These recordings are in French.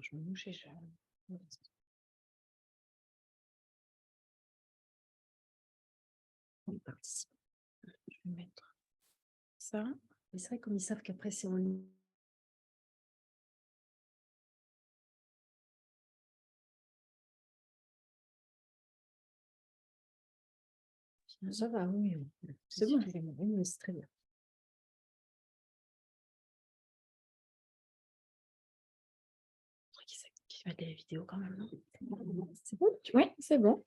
Je me bougeais, on participe. Je vais mettre ça. Mais c'est vrai, comme ils savent qu'après, c'est en ligne. Ça va, oui. C'est bon, oui, c'est très bien. Qui va la vidéo quand même, non? C'est bon? Oui, c'est bon.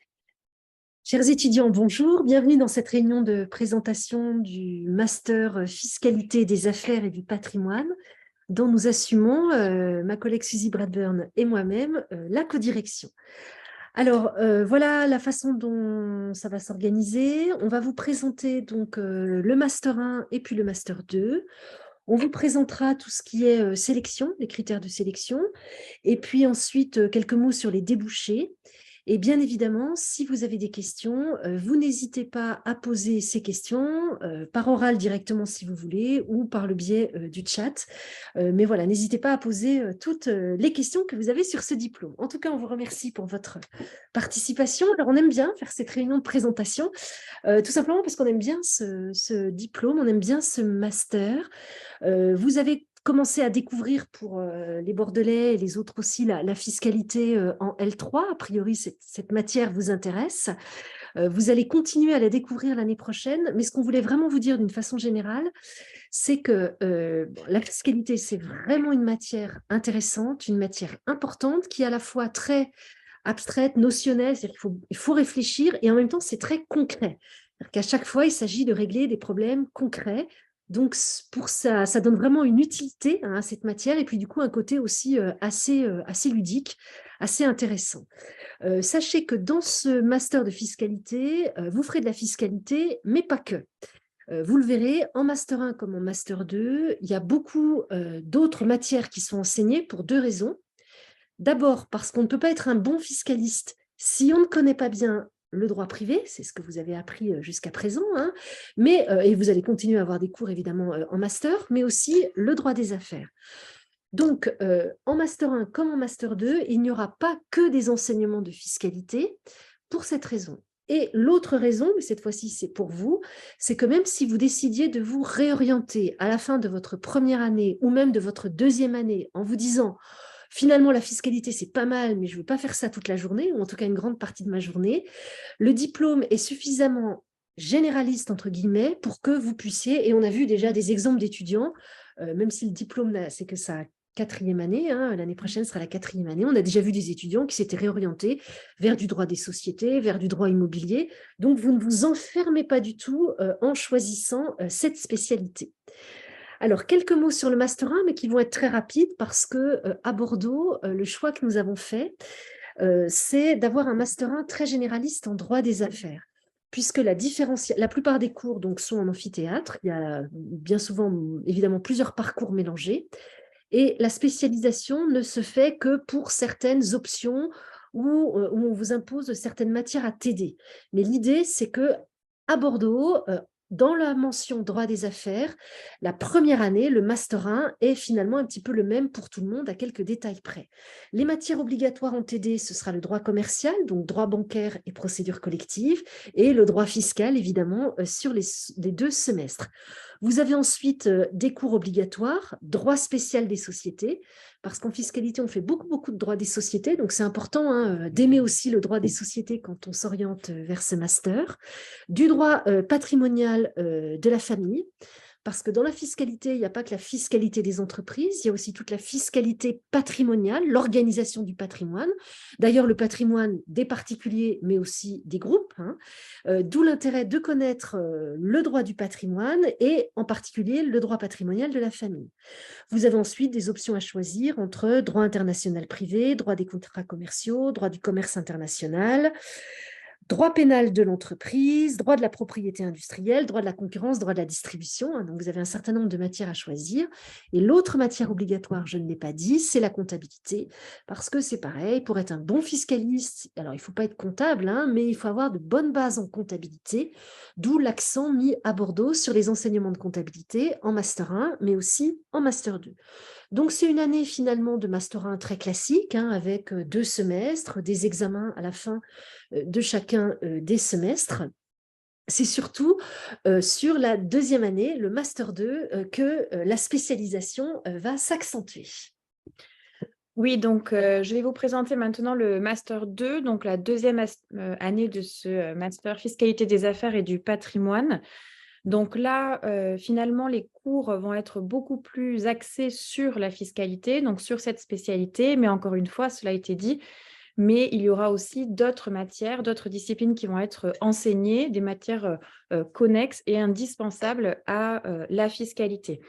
Chers étudiants, bonjour. Bienvenue dans cette réunion de présentation du Master Fiscalité des affaires et du patrimoine, dont nous assumons, ma collègue Suzy Bradburn et moi-même, la codirection. Alors, voilà la façon dont ça va s'organiser. On va vous présenter donc le Master 1 et puis le Master 2. On vous présentera tout ce qui est sélection, les critères de sélection, et puis ensuite quelques mots sur les débouchés. Et bien évidemment, si vous avez des questions, vous n'hésitez pas à poser ces questions par oral directement si vous voulez ou par le biais du chat. Mais voilà, n'hésitez pas à poser toutes les questions que vous avez sur ce diplôme. En tout cas, on vous remercie pour votre participation. Alors, on aime bien faire cette réunion de présentation, tout simplement parce qu'on aime bien ce diplôme, on aime bien ce master. Vous avez commencé à découvrir pour les Bordelais et les autres aussi la fiscalité en L3. A priori, cette matière vous intéresse. Vous allez continuer à la découvrir l'année prochaine. Mais ce qu'on voulait vraiment vous dire d'une façon générale, c'est que la fiscalité, c'est vraiment une matière intéressante, une matière importante qui est à la fois très abstraite, notionnelle, c'est-à-dire qu'il faut réfléchir et en même temps, c'est très concret. C'est-à-dire qu'à chaque fois, il s'agit de régler des problèmes concrets. Donc, pour ça, ça donne vraiment une utilité à cette matière et puis du coup, un côté aussi assez ludique, assez intéressant. Sachez que dans ce master de fiscalité, vous ferez de la fiscalité, mais pas que. Vous le verrez, en Master 1 comme en Master 2, il y a beaucoup d'autres matières qui sont enseignées pour deux raisons. D'abord, parce qu'on ne peut pas être un bon fiscaliste si on ne connaît pas bien le droit privé, c'est ce que vous avez appris jusqu'à présent, hein, mais, et vous allez continuer à avoir des cours évidemment en master, mais aussi le droit des affaires. Donc, en Master 1 comme en Master 2, il n'y aura pas que des enseignements de fiscalité pour cette raison. Et l'autre raison, mais cette fois-ci c'est pour vous, c'est que même si vous décidiez de vous réorienter à la fin de votre première année ou même de votre deuxième année en vous disant finalement la fiscalité c'est pas mal, mais je ne veux pas faire ça toute la journée, ou en tout cas une grande partie de ma journée, le diplôme est suffisamment généraliste entre guillemets pour que vous puissiez, et on a vu déjà des exemples d'étudiants, même si le diplôme c'est que ça quatrième année, hein, l'année prochaine sera la quatrième année. On a déjà vu des étudiants qui s'étaient réorientés vers du droit des sociétés, vers du droit immobilier. Donc, vous ne vous enfermez pas du tout en choisissant cette spécialité. Alors, quelques mots sur le Master 1, mais qui vont être très rapides parce que à Bordeaux, le choix que nous avons fait, c'est d'avoir un Master 1 très généraliste en droit des affaires, puisque la plupart des cours donc, sont en amphithéâtre. Il y a bien souvent, évidemment, plusieurs parcours mélangés. Et la spécialisation ne se fait que pour certaines options où on vous impose certaines matières à TD. Mais l'idée, c'est que à Bordeaux, dans la mention droit des affaires, la première année, le Master 1 est finalement un petit peu le même pour tout le monde, à quelques détails près. Les matières obligatoires en TD, ce sera le droit commercial, donc droit bancaire et procédure collective, et le droit fiscal, évidemment, sur les deux semestres. Vous avez ensuite des cours obligatoires, droit spécial des sociétés, parce qu'en fiscalité, on fait beaucoup de droit des sociétés, donc c'est important hein, d'aimer aussi le droit des sociétés quand on s'oriente vers ce master. Du droit patrimonial de la famille, parce que dans la fiscalité, il n'y a pas que la fiscalité des entreprises, il y a aussi toute la fiscalité patrimoniale, l'organisation du patrimoine. D'ailleurs, le patrimoine des particuliers, mais aussi des groupes. Hein. D'où l'intérêt de connaître le droit du patrimoine et en particulier le droit patrimonial de la famille. Vous avez ensuite des options à choisir entre droit international privé, droit des contrats commerciaux, droit du commerce international. Droit pénal de l'entreprise, droit de la propriété industrielle, droit de la concurrence, droit de la distribution. Donc, vous avez un certain nombre de matières à choisir. Et l'autre matière obligatoire, je ne l'ai pas dit, c'est la comptabilité. Parce que c'est pareil, pour être un bon fiscaliste, alors il ne faut pas être comptable, hein, mais il faut avoir de bonnes bases en comptabilité, d'où l'accent mis à Bordeaux sur les enseignements de comptabilité en Master 1, mais aussi en Master 2. Donc, c'est une année finalement de Master 1 très classique, hein, avec 2 semestres, des examens à la fin de chacun des semestres. C'est surtout sur la deuxième année, le Master 2, que la spécialisation va s'accentuer. Oui, donc je vais vous présenter maintenant le Master 2, donc la deuxième année de ce Master Fiscalité des affaires et du patrimoine. Donc là, finalement, les cours vont être beaucoup plus axés sur la fiscalité, donc sur cette spécialité, mais encore une fois, cela a été dit, mais il y aura aussi d'autres matières, d'autres disciplines qui vont être enseignées, des matières connexes et indispensables à la fiscalité.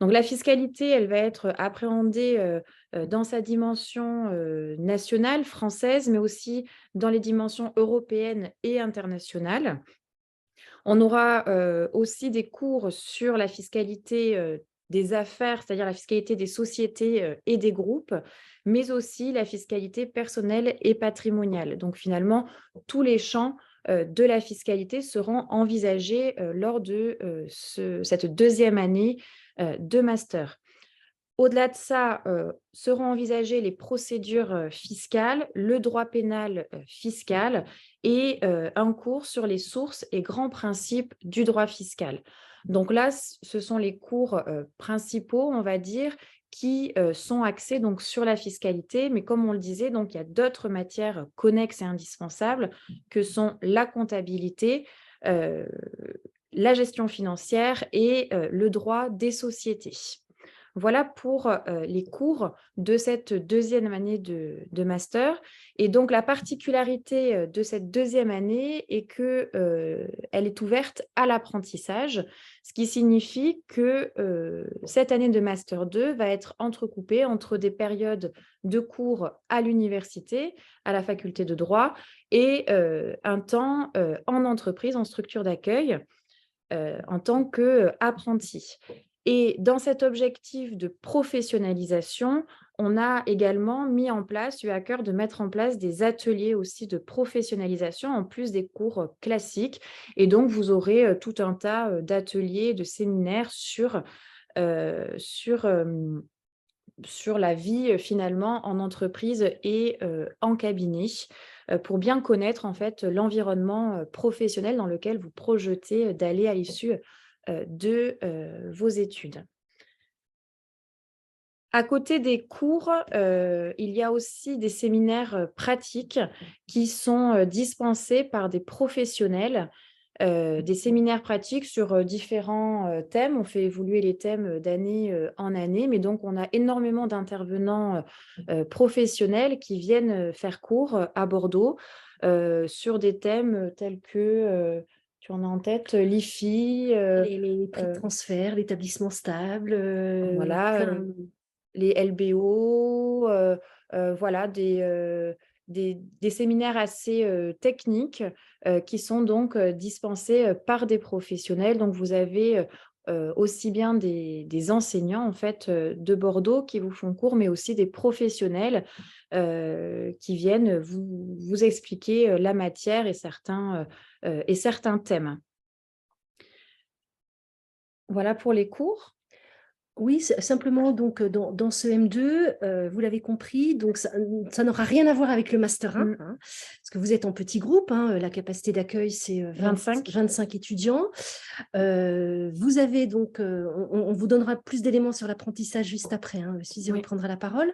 Donc la fiscalité, elle va être appréhendée dans sa dimension nationale, française, mais aussi dans les dimensions européennes et internationales. On aura aussi des cours sur la fiscalité des affaires, c'est-à-dire la fiscalité des sociétés et des groupes, mais aussi la fiscalité personnelle et patrimoniale. Donc finalement, tous les champs de la fiscalité seront envisagés lors de cette deuxième année de master. Au-delà de ça, seront envisagées les procédures fiscales, le droit pénal fiscal et un cours sur les sources et grands principes du droit fiscal. Donc là, ce sont les cours principaux, on va dire, qui sont axés donc, sur la fiscalité. Mais comme on le disait, donc, il y a d'autres matières connexes et indispensables que sont la comptabilité, euh, la gestion financière et le droit des sociétés. Voilà pour les cours de cette deuxième année de master. Et donc, la particularité de cette deuxième année est qu'elle est ouverte à l'apprentissage, ce qui signifie que cette année de master 2 va être entrecoupée entre des périodes de cours à l'université, à la faculté de droit, et un temps en entreprise, en structure d'accueil, en tant qu'apprenti. Et dans cet objectif de professionnalisation, on a également mis en place, eu à cœur de mettre en place des ateliers aussi de professionnalisation en plus des cours classiques. Et donc, vous aurez tout un tas d'ateliers, de séminaires sur la vie finalement en entreprise et en cabinet pour bien connaître en fait l'environnement professionnel dans lequel vous projetez d'aller à l'issue de vos études. À côté des cours, il y a aussi des séminaires pratiques qui sont dispensés par des professionnels, des séminaires pratiques sur différents thèmes. On fait évoluer les thèmes d'année en année, mais donc on a énormément d'intervenants professionnels qui viennent faire cours à Bordeaux sur des thèmes tels que, tu en as en tête, l'IFI, Les prix de transfert, l'établissement stable, voilà, les LBO, voilà, des séminaires assez techniques qui sont donc dispensés par des professionnels. Donc, vous avez aussi bien des enseignants en fait, de Bordeaux qui vous font cours, mais aussi des professionnels qui viennent vous expliquer la matière et certains thèmes. Voilà pour les cours. Oui, simplement, donc, dans ce M2, vous l'avez compris, donc ça n'aura rien à voir avec le Master 1, hein, parce que vous êtes en petit groupe, hein, la capacité d'accueil, c'est 25 étudiants. Vous avez donc, on vous donnera plus d'éléments sur l'apprentissage juste après, hein, Suzy reprendra la parole.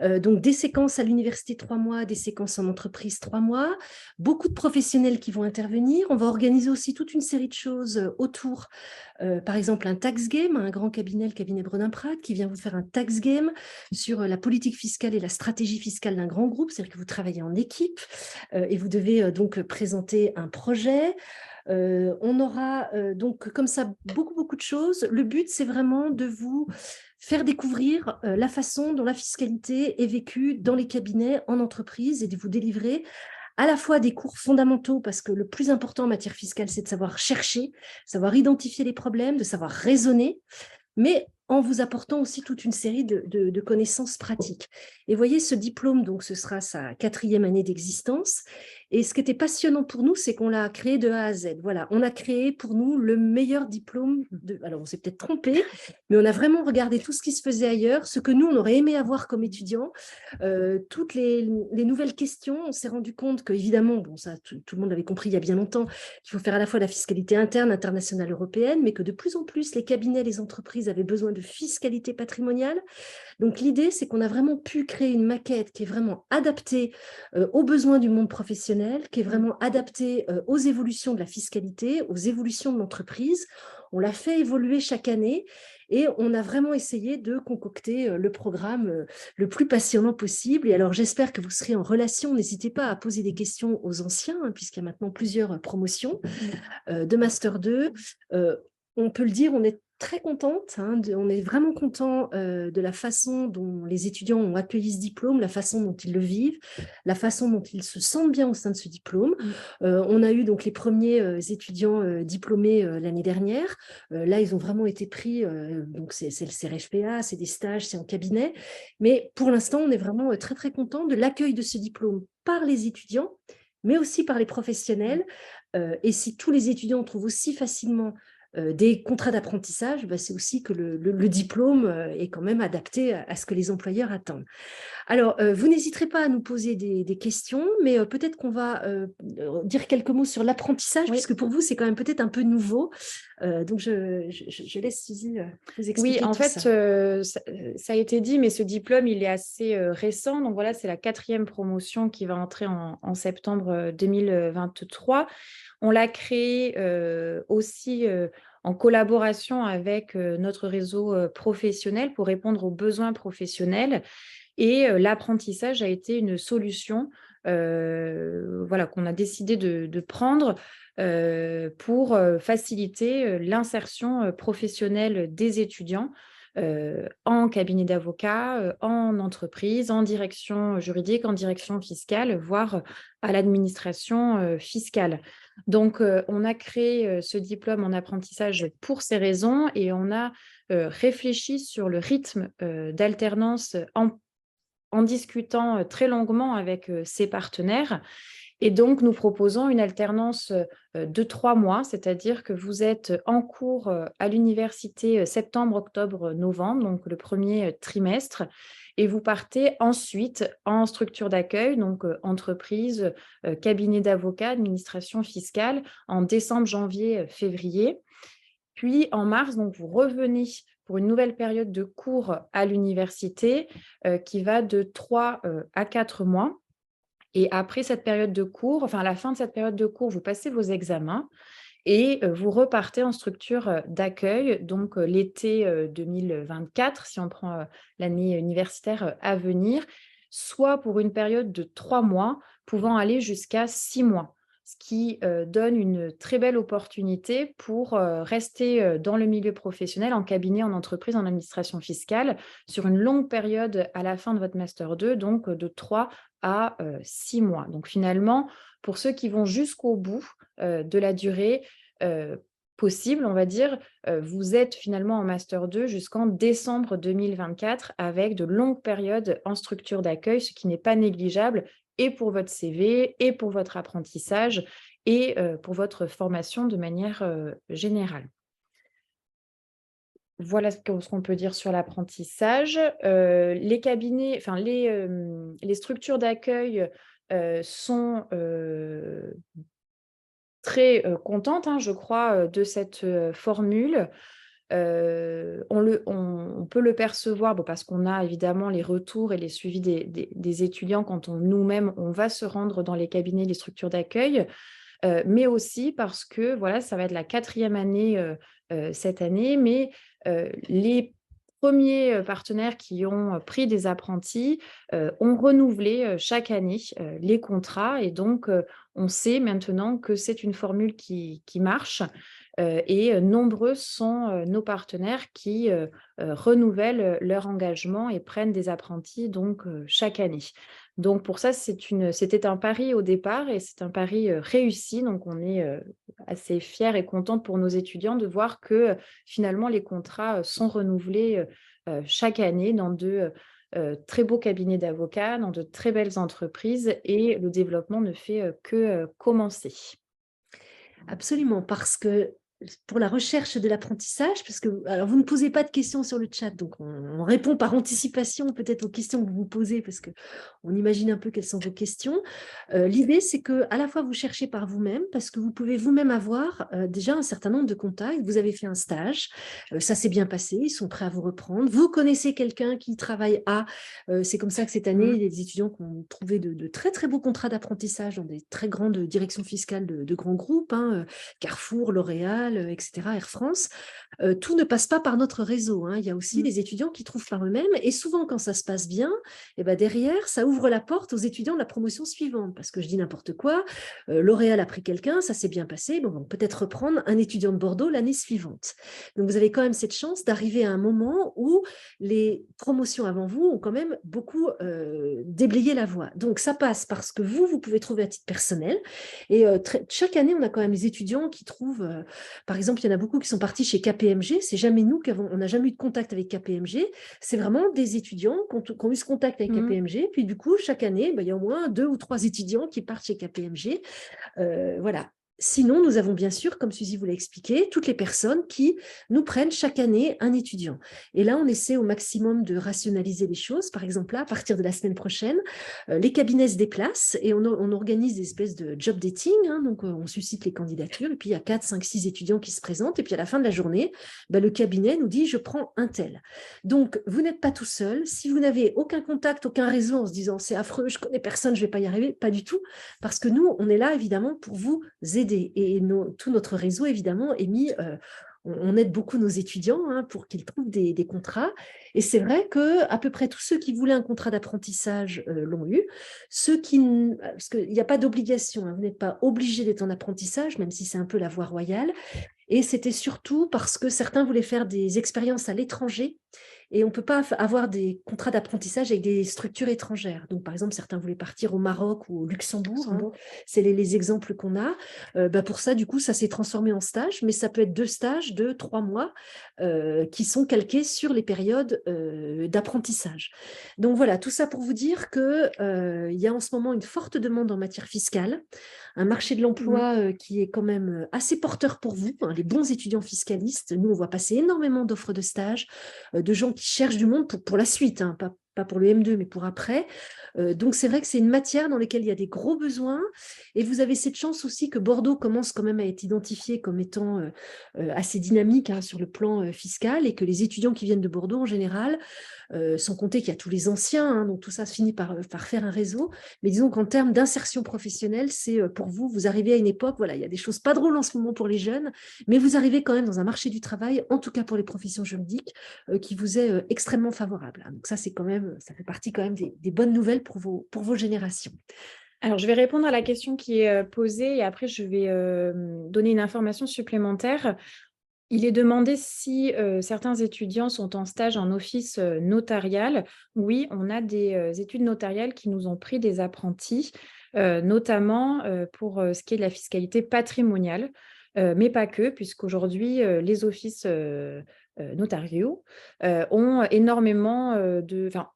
Donc, des séquences à l'université 3 mois, des séquences en entreprise 3 mois, beaucoup de professionnels qui vont intervenir. On va organiser aussi toute une série de choses autour. Par exemple, un tax game, un grand cabinet, le cabinet Bredin-Prat, qui vient vous faire un tax game sur la politique fiscale et la stratégie fiscale d'un grand groupe, c'est-à-dire que vous travaillez en équipe et vous devez donc présenter un projet. On aura donc comme ça beaucoup de choses. Le but, c'est vraiment de vous faire découvrir la façon dont la fiscalité est vécue dans les cabinets, en entreprise, et de vous délivrer à la fois des cours fondamentaux, parce que le plus important en matière fiscale, c'est de savoir chercher, savoir identifier les problèmes, de savoir raisonner, mais en vous apportant aussi toute une série de connaissances pratiques. Et voyez, ce diplôme, donc ce sera sa 4e année d'existence. Et ce qui était passionnant pour nous, c'est qu'on l'a créé de A à Z. Voilà, on a créé pour nous le meilleur diplôme. Alors, on s'est peut-être trompé, mais on a vraiment regardé tout ce qui se faisait ailleurs, ce que nous, on aurait aimé avoir comme étudiants, toutes les nouvelles questions. On s'est rendu compte que, évidemment, bon, ça, tout le monde l'avait compris il y a bien longtemps, qu'il faut faire à la fois la fiscalité interne, internationale, européenne, mais que de plus en plus, les cabinets, les entreprises avaient besoin de fiscalité patrimoniale. Donc, l'idée, c'est qu'on a vraiment pu créer une maquette qui est vraiment adaptée aux besoins du monde professionnel, qui est vraiment adaptée aux évolutions de la fiscalité, aux évolutions de l'entreprise. On l'a fait évoluer chaque année et on a vraiment essayé de concocter le programme le plus passionnant possible. Et alors, j'espère que vous serez en relation. N'hésitez pas à poser des questions aux anciens, hein, puisqu'il y a maintenant plusieurs promotions de Master 2. On peut le dire, on est très contente, hein, on est vraiment content de la façon dont les étudiants ont accueilli ce diplôme, la façon dont ils le vivent, la façon dont ils se sentent bien au sein de ce diplôme. On a eu donc les premiers étudiants diplômés l'année dernière. Là, ils ont vraiment été pris, donc c'est le CRFPA, c'est des stages, c'est en cabinet. Mais pour l'instant, on est vraiment très, très content de l'accueil de ce diplôme par les étudiants, mais aussi par les professionnels. Et si tous les étudiants trouvent aussi facilement des contrats d'apprentissage, bah, c'est aussi que le diplôme est quand même adapté à ce que les employeurs attendent. Alors, vous n'hésiterez pas à nous poser des questions, mais peut-être qu'on va dire quelques mots sur l'apprentissage, Oui. puisque pour vous, c'est quand même peut-être un peu nouveau. Donc, je laisse Suzy vous expliquer Oui, en tout fait, ça. ça a été dit, mais ce diplôme, il est assez récent. Donc voilà, c'est la 4e promotion qui va entrer en septembre 2023. On l'a créé aussi en collaboration avec notre réseau professionnel pour répondre aux besoins professionnels. Et l'apprentissage a été une solution voilà, qu'on a décidé de prendre pour faciliter l'insertion professionnelle des étudiants en cabinet d'avocat, en entreprise, en direction juridique, en direction fiscale, voire à l'administration fiscale. Donc, on a créé ce diplôme en apprentissage pour ces raisons et on a réfléchi sur le rythme d'alternance en discutant très longuement avec ses partenaires. Et donc, nous proposons une alternance de 3 mois, c'est-à-dire que vous êtes en cours à l'université septembre, octobre, novembre, donc le premier trimestre, et vous partez ensuite en structure d'accueil, donc entreprise, cabinet d'avocat, administration fiscale, en décembre, janvier, février. Puis en mars, donc vous revenez pour une nouvelle période de cours à l'université qui va de 3 à 4 mois. Et après cette période de cours, enfin à la fin de cette période de cours, vous passez vos examens et vous repartez en structure d'accueil, donc l'été 2024, si on prend l'année universitaire à venir, soit pour une période de 3 mois, pouvant aller jusqu'à 6 mois, ce qui donne une très belle opportunité pour rester dans le milieu professionnel, en cabinet, en entreprise, en administration fiscale, sur une longue période à la fin de votre Master 2, donc de 3 à 6 mois. Donc finalement, pour ceux qui vont jusqu'au bout de la durée possible, on va dire, vous êtes finalement en Master 2 jusqu'en décembre 2024 avec de longues périodes en structure d'accueil, ce qui n'est pas négligeable et pour votre CV et pour votre apprentissage et pour votre formation de manière générale. Voilà ce qu'on peut dire sur l'apprentissage. Les cabinets, enfin les structures d'accueil sont très contentes, hein, je crois, de cette formule. On peut le percevoir parce qu'on a évidemment les retours et les suivis des étudiants quand nous-mêmes, on va se rendre dans les cabinets, les structures d'accueil, mais aussi parce que voilà, ça va être la 4e année cette année, mais les premiers partenaires qui ont pris des apprentis ont renouvelé chaque année les contrats et donc on sait maintenant que c'est une formule qui marche et nombreux sont nos partenaires qui renouvellent leur engagement et prennent des apprentis donc chaque année. Donc pour ça, c'était un pari au départ et c'est un pari réussi. Donc on est assez fiers et contents pour nos étudiants de voir que finalement les contrats sont renouvelés chaque année dans de très beaux cabinets d'avocats, dans de très belles entreprises et le développement ne fait que commencer. Absolument, parce que pour la recherche de l'apprentissage, parce que alors vous ne posez pas de questions sur le chat, donc on répond par anticipation peut-être aux questions que vous vous posez, parce qu'on imagine un peu quelles sont vos questions. L'idée, c'est que à la fois vous cherchez par vous-même, parce que vous pouvez vous-même avoir déjà un certain nombre de contacts. Vous avez fait un stage, ça s'est bien passé, ils sont prêts à vous reprendre. Vous connaissez quelqu'un qui travaille c'est comme ça que cette année, les étudiants qui ont trouvé de très très beaux contrats d'apprentissage dans des très grandes directions fiscales de grands groupes, Carrefour, L'Oréal, etc., Air France. Tout ne passe pas par notre réseau. Il y a aussi les étudiants qui trouvent par eux-mêmes. Et souvent, quand ça se passe bien, et ben derrière, ça ouvre la porte aux étudiants de la promotion suivante. Parce que je dis n'importe quoi, L'Oréal a pris quelqu'un, ça s'est bien passé. Bon, on va peut-être reprendre un étudiant de Bordeaux l'année suivante. Donc, vous avez quand même cette chance d'arriver à un moment où les promotions avant vous ont quand même beaucoup déblayé la voie. Donc, ça passe parce que vous pouvez trouver à titre personnel. Et chaque année, on a quand même les étudiants qui trouvent, par exemple, il y en a beaucoup qui sont partis chez KPMG. C'est jamais nous on n'a jamais eu de contact avec KPMG. C'est vraiment des étudiants qui ont eu ce contact avec KPMG. Puis du coup, chaque année, il y a au moins 2 ou 3 étudiants qui partent chez KPMG. Voilà. Sinon, nous avons bien sûr, comme Suzy vous l'a expliqué, toutes les personnes qui nous prennent chaque année un étudiant. Et là, on essaie au maximum de rationaliser les choses. Par exemple, là, à partir de la semaine prochaine, les cabinets se déplacent et on organise des espèces de job dating. Donc, on suscite les candidatures et puis il y a 4, 5, 6 étudiants qui se présentent. Et puis à la fin de la journée, le cabinet nous dit « je prends un tel ». Donc, vous n'êtes pas tout seul. Si vous n'avez aucun contact, aucun réseau en se disant « c'est affreux, je ne connais personne, je ne vais pas y arriver », pas du tout. Parce que nous, on est là évidemment pour vous aider. Et tout notre réseau, évidemment, est mis... on aide beaucoup nos étudiants pour qu'ils trouvent des contrats. Et c'est vrai qu'à peu près tous ceux qui voulaient un contrat d'apprentissage l'ont eu. Parce qu'il n'y a pas d'obligation, vous n'êtes pas obligé d'être en apprentissage, même si c'est un peu la voie royale. Et c'était surtout parce que certains voulaient faire des expériences à l'étranger et on ne peut pas avoir des contrats d'apprentissage avec des structures étrangères. Donc, par exemple, certains voulaient partir au Maroc ou au Luxembourg. C'est les exemples qu'on a. Pour ça, du coup, ça s'est transformé en stage, mais ça peut être 2 stages de 3 mois qui sont calqués sur les périodes d'apprentissage. Donc, voilà, tout ça pour vous dire qu'il y a en ce moment une forte demande en matière fiscale, un marché de l'emploi qui est quand même assez porteur pour vous, les bons étudiants fiscalistes. Nous, on voit passer énormément d'offres de stage, de gens qui cherchent du monde pour la suite, pas pour le M2, mais pour après. Donc, c'est vrai que c'est une matière dans laquelle il y a des gros besoins. Et vous avez cette chance aussi que Bordeaux commence quand même à être identifié comme étant assez dynamique sur le plan fiscal et que les étudiants qui viennent de Bordeaux, en général, sans compter qu'il y a tous les anciens, donc tout ça se finit par faire un réseau. Mais disons qu'en termes d'insertion professionnelle, c'est pour vous, vous arrivez à une époque, voilà, il y a des choses pas drôles en ce moment pour les jeunes, mais vous arrivez quand même dans un marché du travail, en tout cas pour les professions juridiques, qui vous est extrêmement favorable. Donc ça, c'est quand même, ça fait partie quand même des bonnes nouvelles pour vos générations. Alors, je vais répondre à la question qui est posée et après, je vais donner une information supplémentaire. Il est demandé si certains étudiants sont en stage en office notarial. Oui, on a des études notariales qui nous ont pris des apprentis, notamment pour ce qui est de la fiscalité patrimoniale, mais pas que, puisqu'aujourd'hui, les offices notariaux ont énormément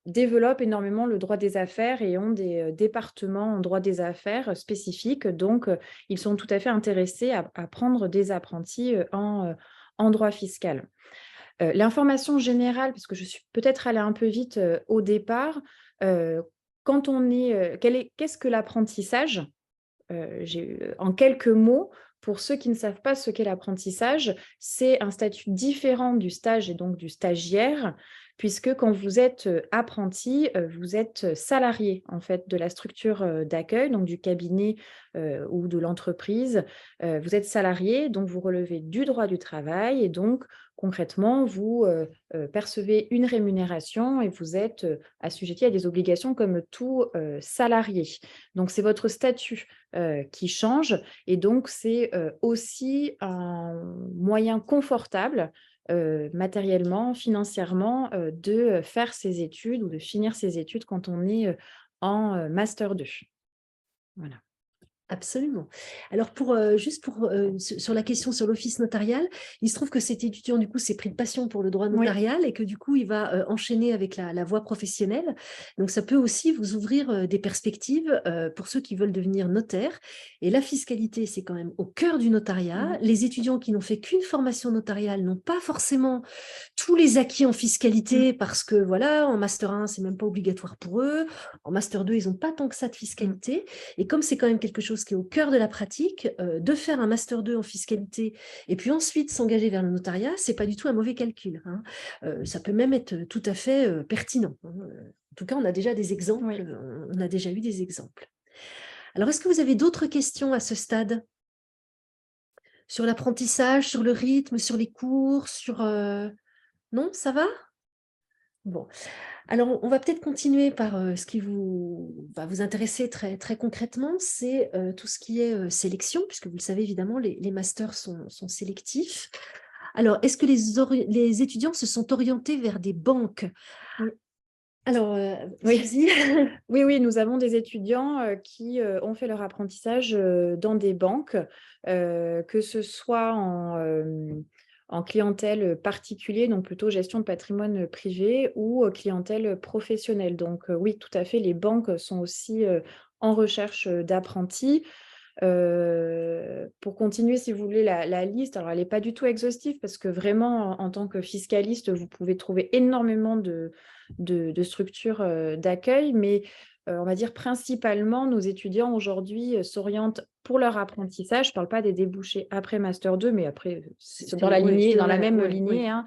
développent énormément le droit des affaires et ont des départements en droit des affaires spécifiques. Donc, ils sont tout à fait intéressés à prendre des apprentis en droit fiscal. L'information générale, parce que je suis peut-être allée un peu vite au départ, quand on est, qu'est-ce que l'apprentissage? En quelques mots, pour ceux qui ne savent pas ce qu'est l'apprentissage, c'est un statut différent du stage et donc du stagiaire, puisque quand vous êtes apprenti, vous êtes salarié en fait de la structure d'accueil, donc du cabinet ou de l'entreprise. Vous êtes salarié, donc vous relevez du droit du travail et donc concrètement, vous percevez une rémunération et vous êtes assujetti à des obligations comme tout salarié. Donc, c'est votre statut qui change et donc c'est aussi un moyen confortable matériellement, financièrement, de faire ses études ou de finir ses études quand on est en Master 2. Voilà. Absolument. Alors, juste sur la question sur l'office notarial, il se trouve que cet étudiant, du coup, s'est pris de passion pour le droit notarial et que, du coup, il va enchaîner avec la voie professionnelle. Donc, ça peut aussi vous ouvrir des perspectives pour ceux qui veulent devenir notaires. Et la fiscalité, c'est quand même au cœur du notariat. Les étudiants qui n'ont fait qu'une formation notariale n'ont pas forcément tous les acquis en fiscalité parce que, voilà, en Master 1, c'est même pas obligatoire pour eux. En Master 2, ils n'ont pas tant que ça de fiscalité. Et comme c'est quand même quelque chose qui est au cœur de la pratique, de faire un Master 2 en fiscalité et puis ensuite s'engager vers le notariat, ce n'est pas du tout un mauvais calcul. Hein. Ça peut même être tout à fait pertinent. Hein. En tout cas, on a déjà des exemples. On a déjà eu des exemples. Alors, est-ce que vous avez d'autres questions à ce stade? Sur l'apprentissage, sur le rythme, sur les cours, sur... Non, ça va? Bon. Alors, on va peut-être continuer par ce qui va vous intéresser très, très concrètement, c'est tout ce qui est sélection, puisque vous le savez évidemment, les masters sont sélectifs. Alors, est-ce que les étudiants se sont orientés vers des banques? Alors, oui. Oui, nous avons des étudiants qui ont fait leur apprentissage dans des banques, que ce soit en clientèle particulier, donc plutôt gestion de patrimoine privé, ou clientèle professionnelle. Donc oui, tout à fait, les banques sont aussi en recherche d'apprentis. Pour continuer, si vous voulez, la liste, alors elle n'est pas du tout exhaustive parce que vraiment, en tant que fiscaliste, vous pouvez trouver énormément de structures d'accueil, mais on va dire principalement, nos étudiants aujourd'hui s'orientent pour leur apprentissage. Je ne parle pas des débouchés après Master 2, mais après, c'est dans la lignée, dans la même lignée. Hein.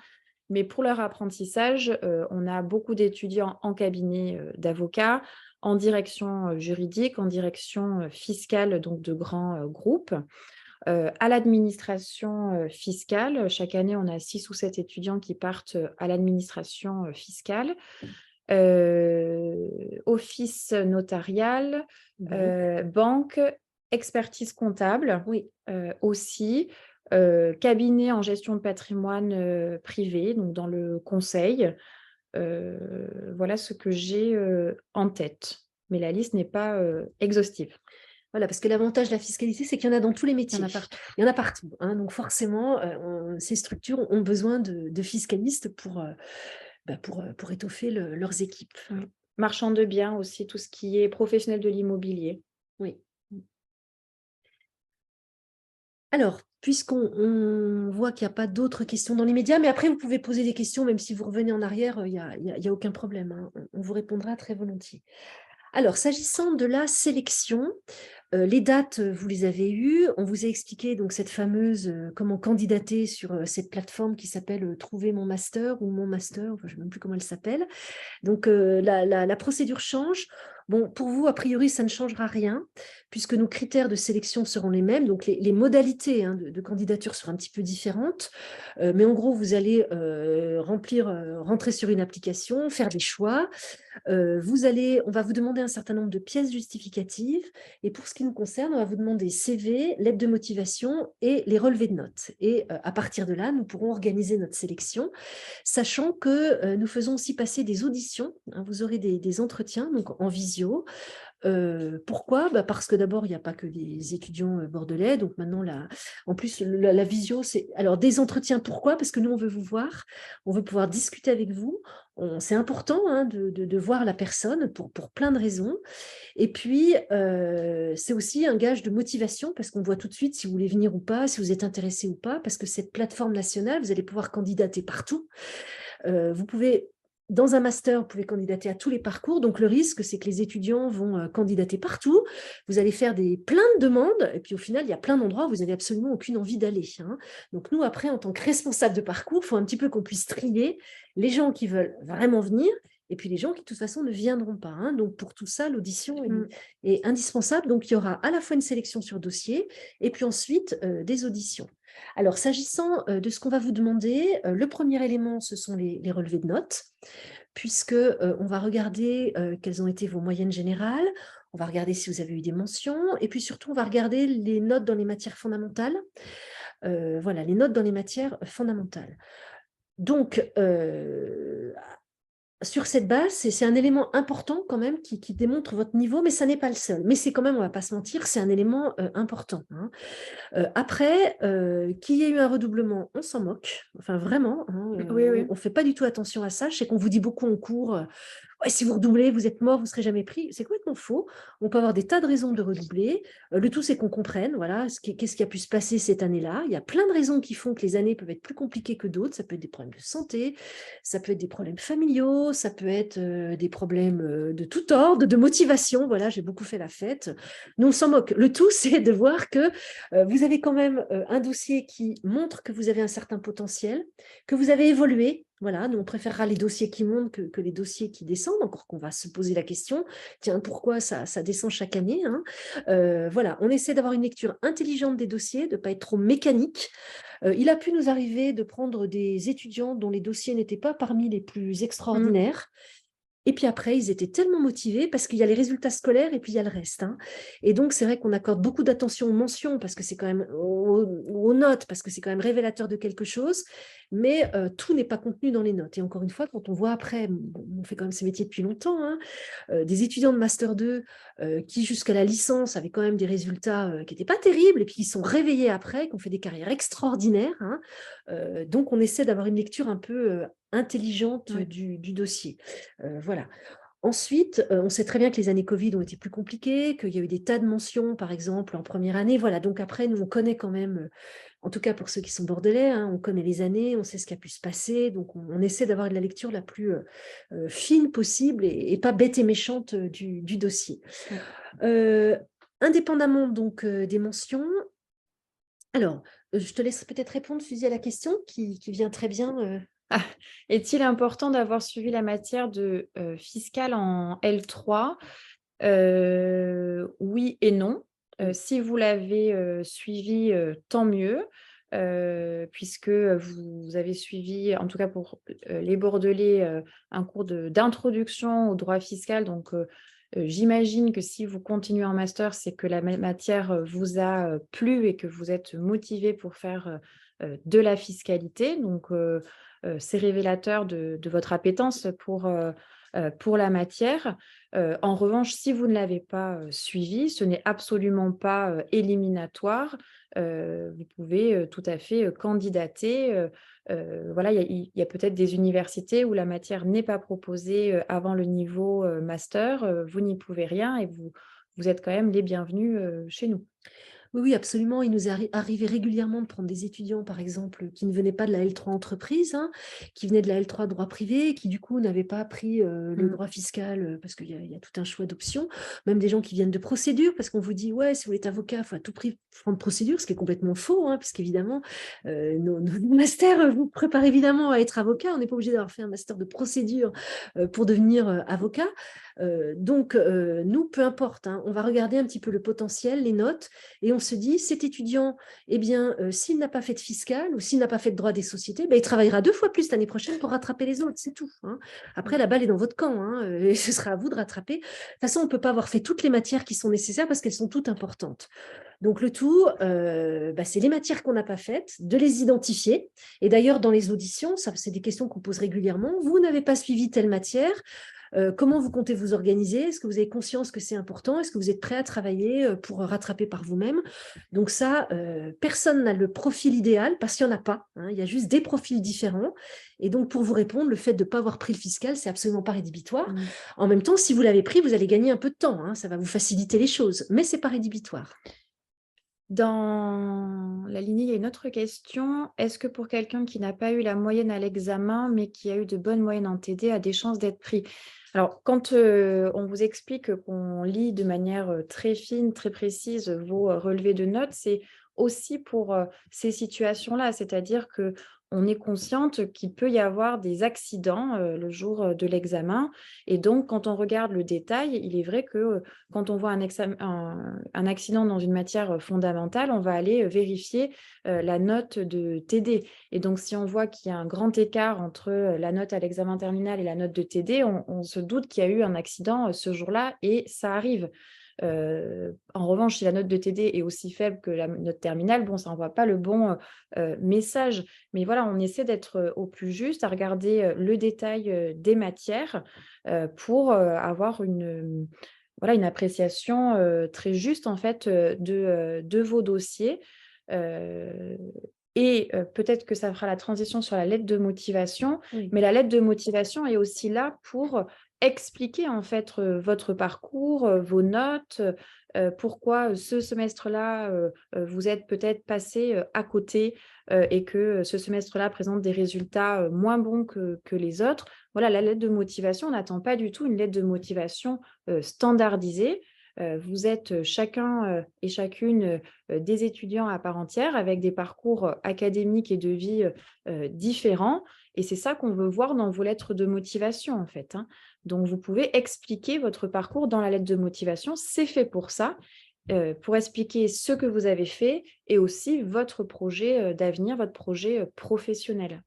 Mais pour leur apprentissage, on a beaucoup d'étudiants en cabinet d'avocats, en direction juridique, en direction fiscale, donc de grands groupes. À l'administration fiscale, chaque année, on a 6 ou 7 étudiants qui partent à l'administration fiscale. Office notarial, banque, expertise comptable aussi, cabinet en gestion de patrimoine privé, donc dans le conseil. Voilà ce que j'ai en tête, mais la liste n'est pas exhaustive. Voilà, parce que l'avantage de la fiscalité, c'est qu'il y en a dans tous les métiers. Il y en a partout. Il y en a partout. Hein, donc forcément, ces structures ont besoin de fiscalistes pour étoffer leurs équipes. Oui. Marchand de biens aussi, tout ce qui est professionnel de l'immobilier. Oui. Alors, puisqu'on voit qu'il n'y a pas d'autres questions dans les médias, mais après, vous pouvez poser des questions, même si vous revenez en arrière, il n'y a aucun problème. Hein, on vous répondra très volontiers. Alors, s'agissant de la sélection, les dates, vous les avez eues. On vous a expliqué donc cette fameuse comment candidater sur cette plateforme qui s'appelle Trouver mon master ou mon master, enfin, je ne sais même plus comment elle s'appelle. Donc, la procédure change. Bon, pour vous, a priori, ça ne changera rien, puisque nos critères de sélection seront les mêmes. Donc, les modalités de candidature seront un petit peu différentes. Mais en gros, vous allez rentrer sur une application, faire des choix. On va vous demander un certain nombre de pièces justificatives. Et pour ce qui nous concerne, on va vous demander CV, lettre de motivation et les relevés de notes. Et à partir de là, nous pourrons organiser notre sélection, sachant que nous faisons aussi passer des auditions. Hein, vous aurez des entretiens donc en visio. Pourquoi? Parce que d'abord, il n'y a pas que des étudiants bordelais. Donc maintenant, en plus, la visio, c'est... Alors, des entretiens, pourquoi? Parce que nous, on veut vous voir, on veut pouvoir discuter avec vous. C'est important hein, de voir la personne pour plein de raisons. Et puis, c'est aussi un gage de motivation parce qu'on voit tout de suite si vous voulez venir ou pas, si vous êtes intéressé ou pas, parce que cette plateforme nationale, vous allez pouvoir candidater partout. Vous pouvez... Dans un master, vous pouvez candidater à tous les parcours. Donc, le risque, c'est que les étudiants vont candidater partout. Vous allez faire plein de demandes. Et puis, au final, il y a plein d'endroits où vous n'avez absolument aucune envie d'aller. Hein. Donc, nous, après, en tant que responsable de parcours, il faut un petit peu qu'on puisse trier les gens qui veulent vraiment venir et puis les gens qui, de toute façon, ne viendront pas. Hein. Donc, pour tout ça, l'audition est indispensable. Donc, il y aura à la fois une sélection sur dossier et puis ensuite des auditions. Alors, s'agissant de ce qu'on va vous demander, le premier élément, ce sont les relevés de notes, puisque on va regarder quelles ont été vos moyennes générales, on va regarder si vous avez eu des mentions, et puis surtout, on va regarder les notes dans les matières fondamentales. Voilà, les notes dans les matières fondamentales. Donc, sur cette base, c'est un élément important quand même qui démontre votre niveau, mais ça n'est pas le seul. Mais c'est quand même, on ne va pas se mentir, c'est un élément important, hein. Après, qu'il y ait eu un redoublement, on s'en moque. Enfin, vraiment, hein, Oui, oui. on ne fait pas du tout attention à ça. Je sais qu'on vous dit beaucoup en cours, ouais, si vous redoublez, vous êtes mort, vous ne serez jamais pris. C'est complètement faux. On peut avoir des tas de raisons de redoubler. Le tout, c'est qu'on comprenne, voilà, qu'est-ce qui a pu se passer cette année-là. Il y a plein de raisons qui font que les années peuvent être plus compliquées que d'autres. Ça peut être des problèmes de santé, ça peut être des problèmes familiaux, ça peut être des problèmes de tout ordre, de motivation. Voilà, j'ai beaucoup fait la fête. Nous, on s'en moque. Le tout, c'est de voir que vous avez quand même un dossier qui montre que vous avez un certain potentiel, que vous avez évolué. Voilà, nous, on préférera les dossiers qui montent que les dossiers qui descendent, encore qu'on va se poser la question, tiens, pourquoi ça descend chaque année, hein. Voilà, on essaie d'avoir une lecture intelligente des dossiers, de ne pas être trop mécanique. Il a pu nous arriver de prendre des étudiants dont les dossiers n'étaient pas parmi les plus extraordinaires. Et puis après, ils étaient tellement motivés parce qu'il y a les résultats scolaires et puis il y a le reste, hein. Et donc, c'est vrai qu'on accorde beaucoup d'attention aux mentions parce que c'est quand même aux notes, parce que c'est quand même révélateur de quelque chose, mais tout n'est pas contenu dans les notes. Et encore une fois, quand on voit après, bon, on fait quand même ces métiers depuis longtemps, hein, des étudiants de Master 2 qui, jusqu'à la licence, avaient quand même des résultats qui n'étaient pas terribles et puis qui sont réveillés après, qui ont fait des carrières extraordinaires, hein. Donc, on essaie d'avoir une lecture un peu intelligente Oui. du dossier. Voilà. Ensuite, on sait très bien que les années Covid ont été plus compliquées, qu'il y a eu des tas de mentions, par exemple, en première année. Voilà, donc après, nous, on connaît quand même, en tout cas pour ceux qui sont bordelais, hein, on connaît les années, on sait ce qui a pu se passer. Donc, on essaie d'avoir de la lecture la plus fine possible et pas bête et méchante du dossier. Oui. Indépendamment donc des mentions, alors, je te laisse peut-être répondre, Suzy, à la question qui vient très bien. Ah, est-il important d'avoir suivi la matière de fiscale en L3? Oui et non. Si vous l'avez suivi, tant mieux, puisque vous avez suivi, en tout cas pour les Bordelais, un cours d'introduction au droit fiscal. Donc, j'imagine que si vous continuez en master, c'est que la matière vous a plu et que vous êtes motivé pour faire de la fiscalité. Donc, c'est révélateur de votre appétence pour la matière. En revanche, si vous ne l'avez pas suivi, ce n'est absolument pas éliminatoire. Vous pouvez tout à fait candidater. Voilà, il y a peut-être des universités où la matière n'est pas proposée avant le niveau master. Vous n'y pouvez rien et vous êtes quand même les bienvenus chez nous. Oui, oui, absolument. Il nous est arrivé régulièrement de prendre des étudiants, par exemple, qui ne venaient pas de la L3 entreprise, hein, qui venaient de la L3 droit privé, qui du coup n'avaient pas appris le droit fiscal parce qu'il y a tout un choix d'options. Même des gens qui viennent de procédure, parce qu'on vous dit, ouais, si vous êtes avocat, il faut à tout prix prendre procédure, ce qui est complètement faux, hein, puisqu'évidemment, nos masters vous préparent évidemment à être avocat. On n'est pas obligé d'avoir fait un master de procédure pour devenir avocat. Donc, nous, peu importe, hein, on va regarder un petit peu le potentiel, les notes, et on se dit, cet étudiant, eh bien, s'il n'a pas fait de fiscal ou s'il n'a pas fait de droit des sociétés, ben, il travaillera 2 fois plus l'année prochaine pour rattraper les autres, c'est tout, hein. Après, la balle est dans votre camp, hein, et ce sera à vous de rattraper. De toute façon, on ne peut pas avoir fait toutes les matières qui sont nécessaires parce qu'elles sont toutes importantes. Donc, le tout, c'est les matières qu'on n'a pas faites, de les identifier. Et d'ailleurs, dans les auditions, ça, c'est des questions qu'on pose régulièrement. Vous n'avez pas suivi telle matière. Comment vous comptez vous organiser? Est-ce que vous avez conscience que c'est important? Est-ce que vous êtes prêt à travailler pour rattraper par vous-même? Donc ça, personne n'a le profil idéal parce qu'il n'y en a pas, hein. Il y a juste des profils différents. Et donc, pour vous répondre, le fait de ne pas avoir pris le fiscal, c'est absolument pas rédhibitoire. En même temps, si vous l'avez pris, vous allez gagner un peu de temps, hein. Ça va vous faciliter les choses, mais ce n'est pas rédhibitoire. Dans la lignée, il y a une autre question. Est-ce que pour quelqu'un qui n'a pas eu la moyenne à l'examen, mais qui a eu de bonnes moyennes en TD, a des chances d'être pris? Alors, quand on vous explique qu'on lit de manière très fine, très précise vos relevés de notes, c'est aussi pour ces situations-là, c'est-à-dire que on est consciente qu'il peut y avoir des accidents le jour de l'examen. Et donc, quand on regarde le détail, il est vrai que quand on voit un accident dans une matière fondamentale, on va aller vérifier la note de TD. Et donc, si on voit qu'il y a un grand écart entre la note à l'examen terminal et la note de TD, on se doute qu'il y a eu un accident ce jour-là et ça arrive. En revanche, si la note de TD est aussi faible que la note terminale, bon, ça n'envoie pas le bon message. Mais voilà, on essaie d'être au plus juste, à regarder le détail des matières pour avoir voilà, une appréciation très juste en fait de vos dossiers. Euh, et peut-être que ça fera la transition sur la lettre de motivation, Oui. mais la lettre de motivation est aussi là pour expliquer en fait votre parcours, vos notes, pourquoi ce semestre-là, vous êtes peut-être passé à côté et que ce semestre-là présente des résultats moins bons que les autres. Voilà, la lettre de motivation, on n'attend pas du tout une lettre de motivation standardisée. Vous êtes chacun et chacune des étudiants à part entière avec des parcours académiques et de vie différents. Et c'est ça qu'on veut voir dans vos lettres de motivation, en fait. Hein. Donc, vous pouvez expliquer votre parcours dans la lettre de motivation. C'est fait pour ça, pour expliquer ce que vous avez fait et aussi votre projet d'avenir, votre projet professionnel.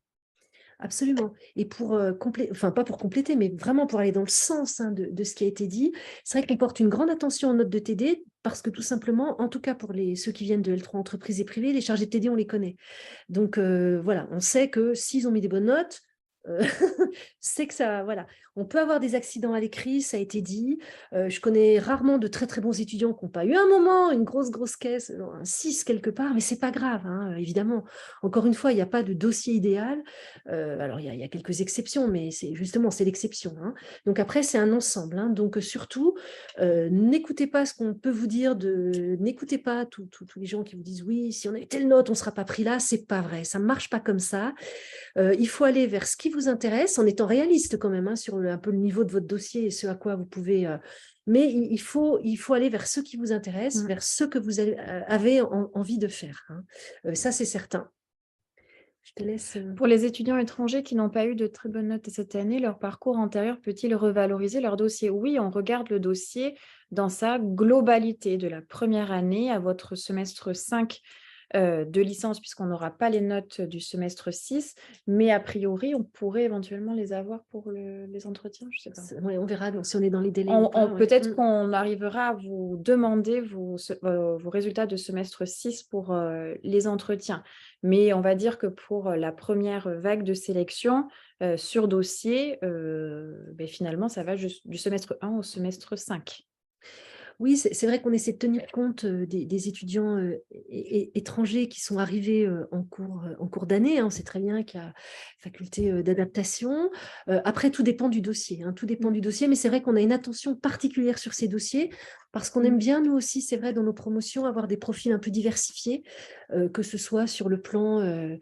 Absolument. Et pour compléter, enfin pas pour compléter, mais vraiment pour aller dans le sens de ce qui a été dit, c'est vrai qu'on porte une grande attention aux notes de TD parce que tout simplement, en tout cas pour ceux qui viennent de L3 entreprises et privées, les chargés de TD, on les connaît. Donc voilà, on sait que s'ils ont mis des bonnes notes, euh, c'est que ça, voilà. On peut avoir des accidents à l'écrit, ça a été dit. Je connais rarement de très très bons étudiants qui n'ont pas eu un moment, une grosse caisse, un 6 quelque part, mais c'est pas grave, hein, évidemment. Encore une fois, il n'y a pas de dossier idéal. Alors, il y a quelques exceptions, mais c'est justement, c'est l'exception. Hein. Donc après, c'est un ensemble. Hein. Donc surtout, n'écoutez pas ce qu'on peut vous dire, n'écoutez pas tous les gens qui vous disent oui, si on a eu telle note, on ne sera pas pris là. C'est pas vrai, ça ne marche pas comme ça. Il faut aller vers ce qui vous intéresse en étant réaliste quand même, hein, sur un peu le niveau de votre dossier et ce à quoi vous pouvez... mais il faut aller vers ce qui vous intéresse, vers ce que vous avez envie de faire. Hein. Ça, c'est certain. Je te laisse... Pour les étudiants étrangers qui n'ont pas eu de très bonnes notes cette année, leur parcours antérieur peut-il revaloriser leur dossier? Oui, on regarde le dossier dans sa globalité, de la première année à votre semestre 5 de licence, puisqu'on n'aura pas les notes du semestre 6, mais a priori, on pourrait éventuellement les avoir pour les entretiens, je ne sais pas. Ouais, on verra donc, si on est dans les délais ou pas. Peut-être qu'on arrivera à vous demander vos résultats de semestre 6 pour les entretiens. Mais on va dire que pour la première vague de sélection sur dossier, finalement, ça va du semestre 1 au semestre 5. Oui, c'est vrai qu'on essaie de tenir compte des étudiants étrangers qui sont arrivés en cours d'année. Hein. On sait très bien qu'il y a faculté d'adaptation. Après, tout dépend du dossier. Hein. Tout dépend du dossier, mais c'est vrai qu'on a une attention particulière sur ces dossiers parce qu'on aime bien, nous aussi, c'est vrai, dans nos promotions, avoir des profils un peu diversifiés, que ce soit sur le plan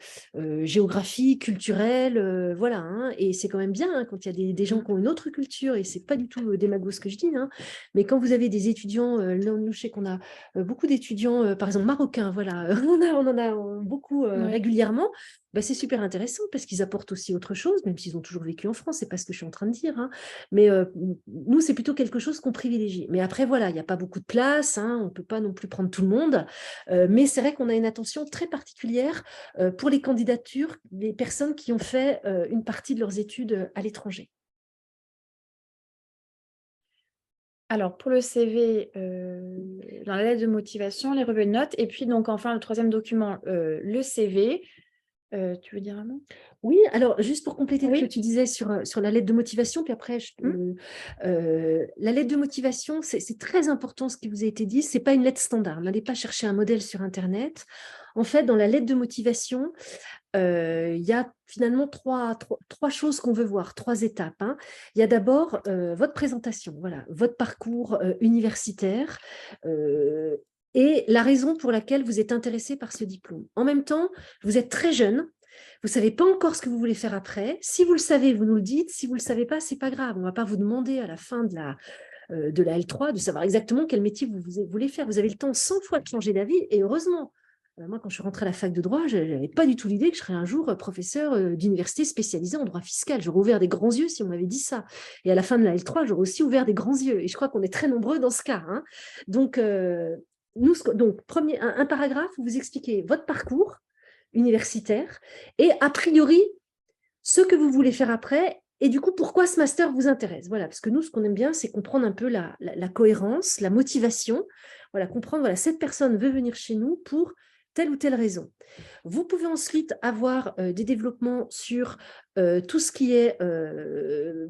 géographique, culturel, voilà. Hein. Et c'est quand même bien hein, quand il y a des gens qui ont une autre culture, et c'est pas du tout démago ce que je dis, hein, mais quand vous avez des étudiants, nous, je sais qu'on a beaucoup d'étudiants, par exemple marocains, voilà, on en a beaucoup régulièrement. Bah, c'est super intéressant parce qu'ils apportent aussi autre chose, même s'ils ont toujours vécu en France, c'est pas ce que je suis en train de dire. Hein. Mais nous, c'est plutôt quelque chose qu'on privilégie. Mais après, voilà, il n'y a pas beaucoup de place, hein, on ne peut pas non plus prendre tout le monde. Mais c'est vrai qu'on a une attention très particulière pour les candidatures des personnes qui ont fait une partie de leurs études à l'étranger. Alors, pour le CV, dans la lettre de motivation, les relevés de notes, et puis donc enfin le troisième document, le CV. Tu veux dire un mot? Oui, alors juste pour compléter ce que tu disais sur la lettre de motivation, puis après, la lettre de motivation, c'est très important ce qui vous a été dit, ce n'est pas une lettre standard, n'allez pas chercher un modèle sur Internet. En fait, dans la lettre de motivation, il y a finalement trois choses qu'on veut voir, 3 étapes. Hein. Il y a d'abord votre présentation, voilà, votre parcours universitaire et la raison pour laquelle vous êtes intéressé par ce diplôme. En même temps, vous êtes très jeune, vous ne savez pas encore ce que vous voulez faire après. Si vous le savez, vous nous le dites. Si vous ne le savez pas, ce n'est pas grave. On ne va pas vous demander à la fin de la L3 de savoir exactement quel métier vous voulez faire. Vous avez le temps 100 fois de changer d'avis et heureusement. Moi, quand je suis rentrée à la fac de droit, je n'avais pas du tout l'idée que je serais un jour professeur d'université spécialisé en droit fiscal. J'aurais ouvert des grands yeux si on m'avait dit ça. Et à la fin de la L3, j'aurais aussi ouvert des grands yeux. Et je crois qu'on est très nombreux dans ce cas. Hein. Donc, un paragraphe où vous expliquez votre parcours universitaire et a priori, ce que vous voulez faire après Et du coup, pourquoi ce master vous intéresse? Voilà, parce que nous, ce qu'on aime bien, c'est comprendre un peu la cohérence, la motivation. Voilà, comprendre, voilà, cette personne veut venir chez nous pour telle ou telle raison. Vous pouvez ensuite avoir des développements sur tout ce qui est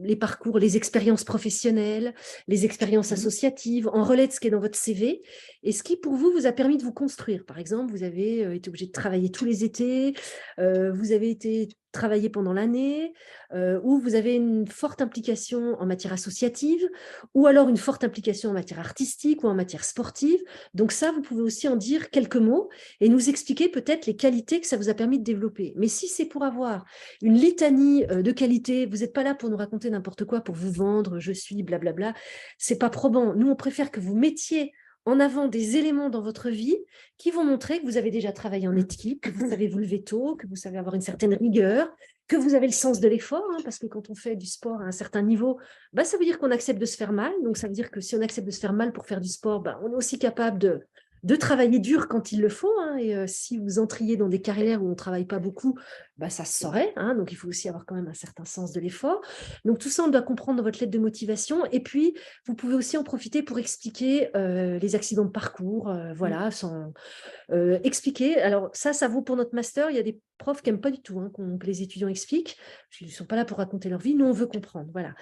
les parcours, les expériences professionnelles, les expériences associatives, en relais de ce qui est dans votre CV, et ce qui, pour vous, vous a permis de vous construire. Par exemple, vous avez été obligé de travailler tous les étés, vous avez été travailler pendant l'année, ou vous avez une forte implication en matière associative, ou alors une forte implication en matière artistique ou en matière sportive. Donc ça, vous pouvez aussi en dire quelques mots et nous expliquer peut-être les qualités que ça vous a permis de développer. Mais si c'est pour avoir une litanie de qualités, vous n'êtes pas là pour nous raconter n'importe quoi, pour vous vendre, je suis blablabla, c'est pas probant. Nous, on préfère que vous mettiez en avant des éléments dans votre vie qui vont montrer que vous avez déjà travaillé en équipe, que vous savez vous lever tôt, que vous savez avoir une certaine rigueur, que vous avez le sens de l'effort, hein, parce que quand on fait du sport à un certain niveau, bah, ça veut dire qu'on accepte de se faire mal. Donc, ça veut dire que si on accepte de se faire mal pour faire du sport, bah, on est aussi capable de travailler dur quand il le faut. Hein, et si vous entriez dans des carrières où on ne travaille pas beaucoup, bah, ça se saurait. Hein, donc, il faut aussi avoir quand même un certain sens de l'effort. Donc, tout ça, on doit comprendre dans votre lettre de motivation. Et puis, vous pouvez aussi en profiter pour expliquer les accidents de parcours, voilà, sans expliquer. Alors, ça vaut pour notre master. Il y a des profs qui n'aiment pas du tout hein, que les étudiants expliquent. Ils ne sont pas là pour raconter leur vie. Nous, on veut comprendre. Voilà.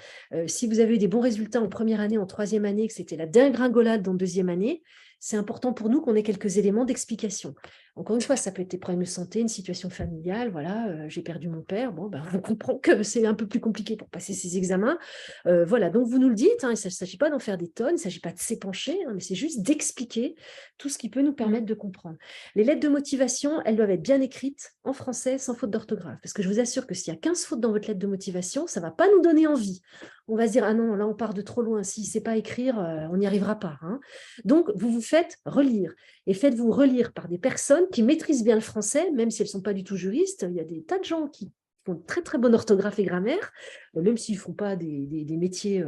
Si vous avez eu des bons résultats en première année, en troisième année, que c'était la dégringolade en deuxième année, c'est important pour nous qu'on ait quelques éléments d'explication. Encore une fois, ça peut être des problèmes de santé, une situation familiale, voilà, j'ai perdu mon père, bon, ben, on comprend que c'est un peu plus compliqué pour passer ces examens. Voilà, donc vous nous le dites, hein, il ne s'agit pas d'en faire des tonnes, il ne s'agit pas de s'épancher, hein, mais c'est juste d'expliquer tout ce qui peut nous permettre de comprendre. Les lettres de motivation, elles doivent être bien écrites en français, sans faute d'orthographe, parce que je vous assure que s'il y a 15 fautes dans votre lettre de motivation, ça ne va pas nous donner envie. On va se dire, ah non, là on part de trop loin, s'il ne sait pas écrire, on n'y arrivera pas. Hein. Donc, vous vous faites relire, et faites-vous relire par des personnes qui maîtrisent bien le français, même si elles ne sont pas du tout juristes. Il y a des tas de gens qui font de très très bonne orthographe et grammaire, même s'ils ne font pas des métiers,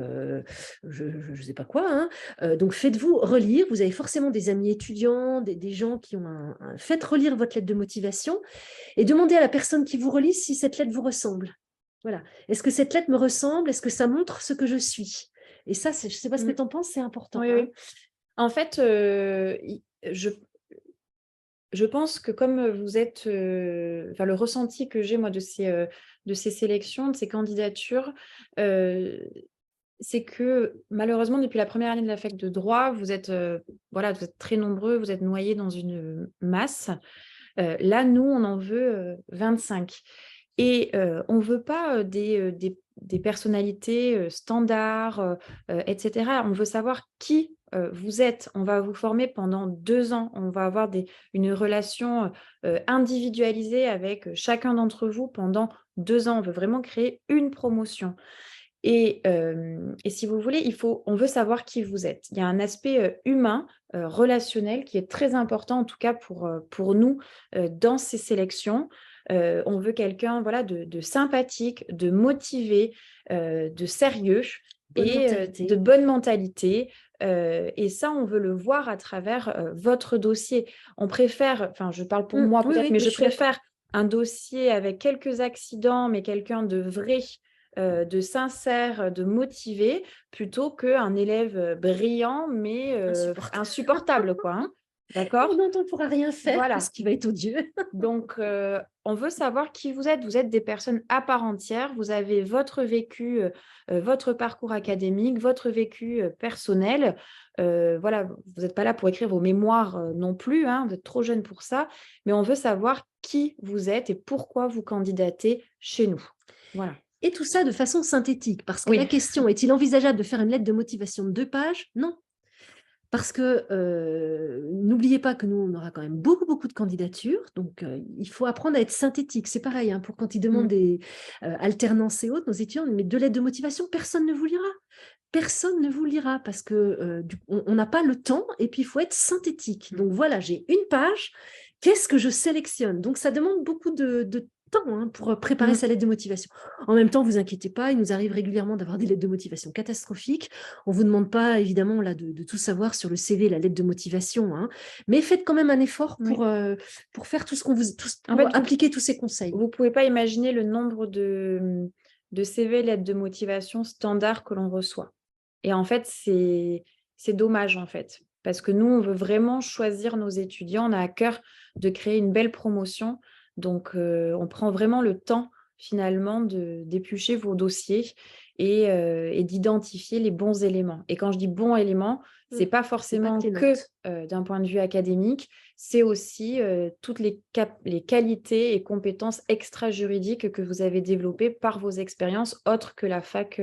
je ne sais pas quoi. Hein. Donc faites-vous relire, vous avez forcément des amis étudiants, des gens qui ont faites relire votre lettre de motivation et demandez à la personne qui vous relit si cette lettre vous ressemble. Voilà. Est-ce que cette lettre me ressemble? Est-ce que ça montre ce que je suis? Et ça, je ne sais pas ce que tu en penses, c'est important. Oui, hein. oui. En fait, je pense que comme vous êtes, enfin, le ressenti que j'ai moi de ces sélections, de ces candidatures, c'est que malheureusement, depuis la première année de la fac de droit, vous êtes, voilà, vous êtes très nombreux, vous êtes noyés dans une masse. Là, nous, on en veut 25. Et on ne veut pas des personnalités standards, etc. On veut savoir qui vous êtes. On va vous former pendant 2 ans. On va avoir une relation individualisée avec chacun d'entre vous pendant 2 ans. On veut vraiment créer une promotion. Et si vous voulez, on veut savoir qui vous êtes. Il y a un aspect humain, relationnel qui est très important, en tout cas pour nous, dans ces sélections. On veut quelqu'un voilà, de sympathique, de motivé, de sérieux de bonne mentalité. Et ça, on veut le voir à travers votre dossier. On préfère, enfin, je parle pour moi peut-être, mais je préfère un dossier avec quelques accidents, mais quelqu'un de vrai, de sincère, de motivé, plutôt qu'un élève brillant, mais insupportable, quoi. Hein. D'accord? Dont on ne pourra rien faire Voilà. parce qu'il va être odieux. Donc, on veut savoir qui vous êtes. Vous êtes des personnes à part entière. Vous avez votre vécu, votre parcours académique, votre vécu personnel. Voilà, vous n'êtes pas là pour écrire vos mémoires non plus. Hein, vous êtes trop jeune pour ça. Mais on veut savoir qui vous êtes et pourquoi vous candidatez chez nous. Voilà. Et tout ça de façon synthétique, parce que la question, est-il envisageable de faire une lettre de motivation de 2 pages? Non. Parce que n'oubliez pas que nous, on aura quand même beaucoup, beaucoup de candidatures. Donc, il faut apprendre à être synthétique. C'est pareil, hein, pour quand ils demandent des alternances et autres, nos étudiants, mais 2 lettres de motivation, personne ne vous lira. Personne ne vous lira parce qu'on n'a pas le temps et puis il faut être synthétique. Donc, voilà, j'ai 1 page. Qu'est-ce que je sélectionne? Donc, ça demande beaucoup de temps hein, pour préparer sa lettre de motivation. En même temps, vous inquiétez pas, il nous arrive régulièrement d'avoir des lettres de motivation catastrophiques. On ne vous demande pas, évidemment, là, de tout savoir sur le CV, la lettre de motivation, hein, mais faites quand même un effort pour faire tout ce qu'on vous... appliquer tous ces conseils. Vous ne pouvez pas imaginer le nombre de de CV, lettres de motivation standard que l'on reçoit. Et en fait, c'est dommage, en fait, parce que nous, on veut vraiment choisir nos étudiants. On a à cœur de créer une belle promotion. Donc, on prend vraiment le temps, finalement, d'éplucher vos dossiers et d'identifier les bons éléments. Et quand je dis bons éléments, c'est pas C'est pas forcément que les que, notes. d'un point de vue académique, c'est aussi, toutes les qualités et compétences extra-juridiques que vous avez développées par vos expériences autres que la fac,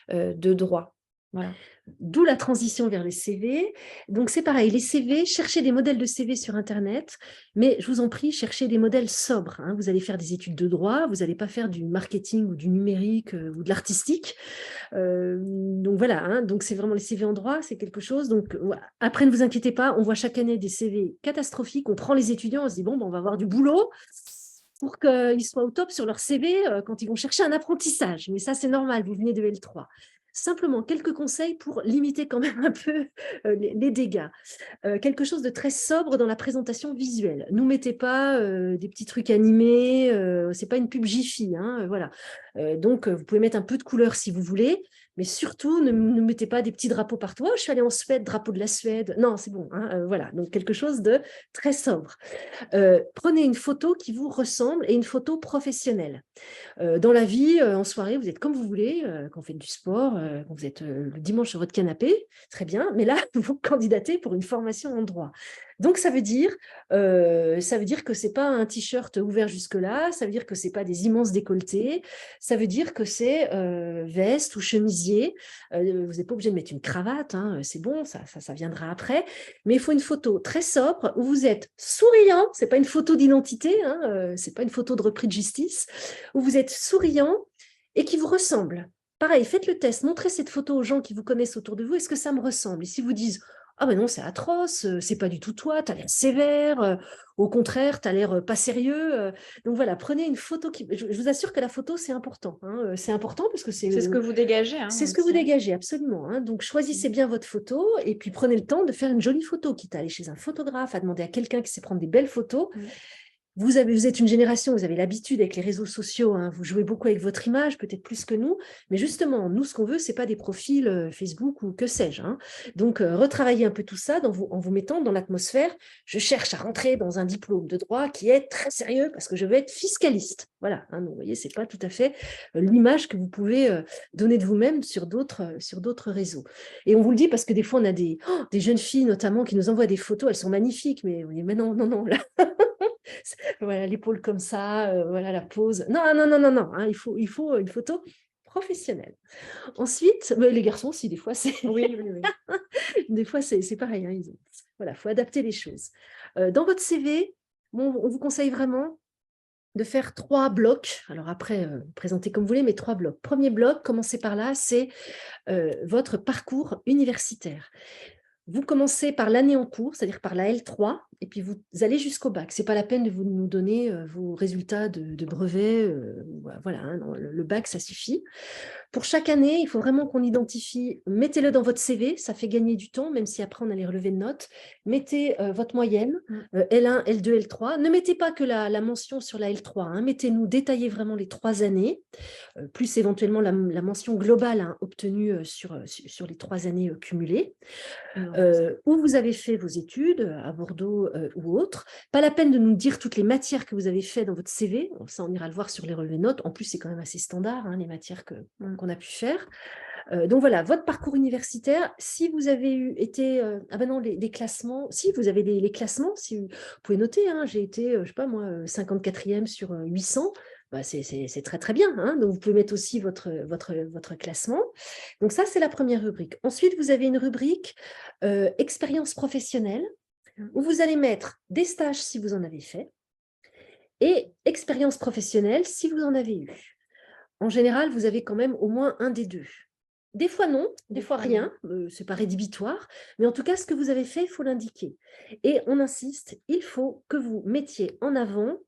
de droit. Voilà. D'où la transition vers les CV. Donc, c'est pareil, les CV, cherchez des modèles de CV sur Internet, mais je vous en prie, cherchez des modèles sobres, hein. Vous allez faire des études de droit, vous n'allez pas faire du marketing ou du numérique ou de l'artistique. Donc, voilà, hein. Donc, c'est vraiment les CV en droit, c'est quelque chose. Donc, après, ne vous inquiétez pas, on voit chaque année des CV catastrophiques. On prend les étudiants, on se dit, bon, ben, on va avoir du boulot pour qu'ils soient au top sur leur CV quand ils vont chercher un apprentissage. Mais ça, c'est normal, vous venez de L3. Simplement, quelques conseils pour limiter quand même un peu les dégâts. Quelque chose de très sobre dans la présentation visuelle. Ne nous mettez pas des petits trucs animés, c'est pas une pub Jiffy, hein, voilà. Donc, vous pouvez mettre un peu de couleur si vous voulez, mais surtout, ne mettez pas des petits drapeaux partout. Oh, je suis allée en Suède, drapeau de la Suède. Non, c'est bon, hein, voilà. Donc, quelque chose de très sobre. Prenez une photo qui vous ressemble et une photo professionnelle. Dans la vie, en soirée, vous êtes comme vous voulez, quand vous faites du sport, quand vous êtes le dimanche sur votre canapé, très bien, mais là, vous candidatez pour une formation en droit. Donc, ça veut dire que ce n'est pas un t-shirt ouvert jusque-là, ça veut dire que ce n'est pas des immenses décolletés, ça veut dire que c'est veste ou chemisier. Vous n'êtes pas obligé de mettre une cravate, hein, c'est bon, ça viendra après, mais il faut une photo très sobre où vous êtes souriant, ce n'est pas une photo d'identité, hein, ce n'est pas une photo de repris de justice, où vous êtes souriant et qui vous ressemble. Pareil, faites le test, montrez cette photo aux gens qui vous connaissent autour de vous. Est-ce que ça me ressemble? Et si vous disent, ah ben non, c'est atroce, c'est pas du tout toi, tu as l'air sévère, au contraire, tu as l'air pas sérieux. Donc voilà, prenez une photo qui. Je vous assure que la photo, c'est important, hein. C'est important parce que C'est ce que vous dégagez, hein, c'est ce que vous aussi, hein. dégagez, absolument, hein. Donc choisissez bien votre photo et puis prenez le temps de faire une jolie photo, quitte à aller chez un photographe, à demander à quelqu'un qui sait prendre des belles photos. Vous êtes une génération, vous avez l'habitude avec les réseaux sociaux, hein, vous jouez beaucoup avec votre image, peut-être plus que nous, mais justement, nous, ce qu'on veut, ce n'est pas des profils Facebook ou que sais-je, hein. Donc, retravaillez un peu tout ça en vous mettant dans l'atmosphère. Je cherche à rentrer dans un diplôme de droit qui est très sérieux parce que je veux être fiscaliste. Voilà, hein, donc, vous voyez, ce n'est pas tout à fait l'image que vous pouvez donner de vous-même sur d'autres réseaux. Et on vous le dit parce que des fois, on a des jeunes filles notamment qui nous envoient des photos, elles sont magnifiques, mais on dit, mais non, non, non, là. Voilà, l'épaule comme ça, voilà la pose. Non, non, non, non, non, hein, il faut une photo professionnelle. Ensuite, les garçons aussi, des fois, c'est Oui, oui, oui. des fois, c'est pareil, hein, voilà, faut adapter les choses. Dans votre CV, bon, on vous conseille vraiment de faire 3 blocs. Alors après, présentez comme vous voulez, mais 3 blocs. Premier bloc, commencez par là, c'est votre parcours universitaire. Vous commencez par l'année en cours, c'est-à-dire par la L3, et puis vous allez jusqu'au bac. Ce n'est pas la peine de nous donner vos résultats de brevet. Voilà, hein, non, le bac, ça suffit. Pour chaque année, il faut vraiment qu'on identifie, mettez-le dans votre CV, ça fait gagner du temps, même si après on a les relevés de notes. Mettez votre moyenne, L1, L2, L3. Ne mettez pas que la mention sur la L3, hein. Mettez-nous, détaillez vraiment les 3 années, plus éventuellement la mention globale, hein, obtenue sur les 3 années cumulées. Où vous avez fait vos études, à Bordeaux ou autre. Pas la peine de nous dire toutes les matières que vous avez fait dans votre CV. Ça, on ira le voir sur les relevés de notes. En plus, c'est quand même assez standard, hein, les matières qu'on a pu faire. Donc voilà, votre parcours universitaire, si vous avez été... ah ben non, les classements, si vous avez les classements, si vous pouvez noter, hein, j'ai été, je sais pas moi, 54e sur 800, bah c'est très très bien, hein. Donc vous pouvez mettre aussi votre classement. Donc ça, c'est la première rubrique. Ensuite, vous avez une rubrique expérience professionnelle, où vous allez mettre des stages si vous en avez fait, et expérience professionnelle si vous en avez eu. En général, vous avez quand même au moins un des deux. Des fois non, des fois rien, ce n'est pas rédhibitoire, mais en tout cas, ce que vous avez fait, il faut l'indiquer. Et on insiste, il faut que vous mettiez en avant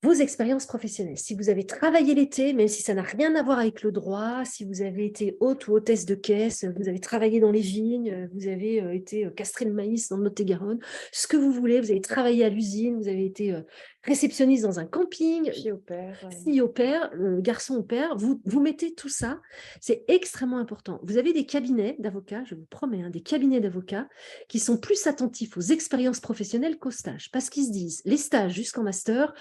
vos expériences professionnelles. Si vous avez travaillé l'été, même si ça n'a rien à voir avec le droit, si vous avez été hôte ou hôtesse de caisse, vous avez travaillé dans les vignes, vous avez été castrer le maïs dans le Lot-et-Garonne, ce que vous voulez, vous avez travaillé à l'usine, vous avez été réceptionniste dans un camping, Fille au père. fille au père, garçon au père, vous mettez tout ça, c'est extrêmement important. Vous avez des cabinets d'avocats, je vous promets, hein, des cabinets d'avocats qui sont plus attentifs aux expériences professionnelles qu'aux stages, parce qu'ils se disent, les stages jusqu'en master,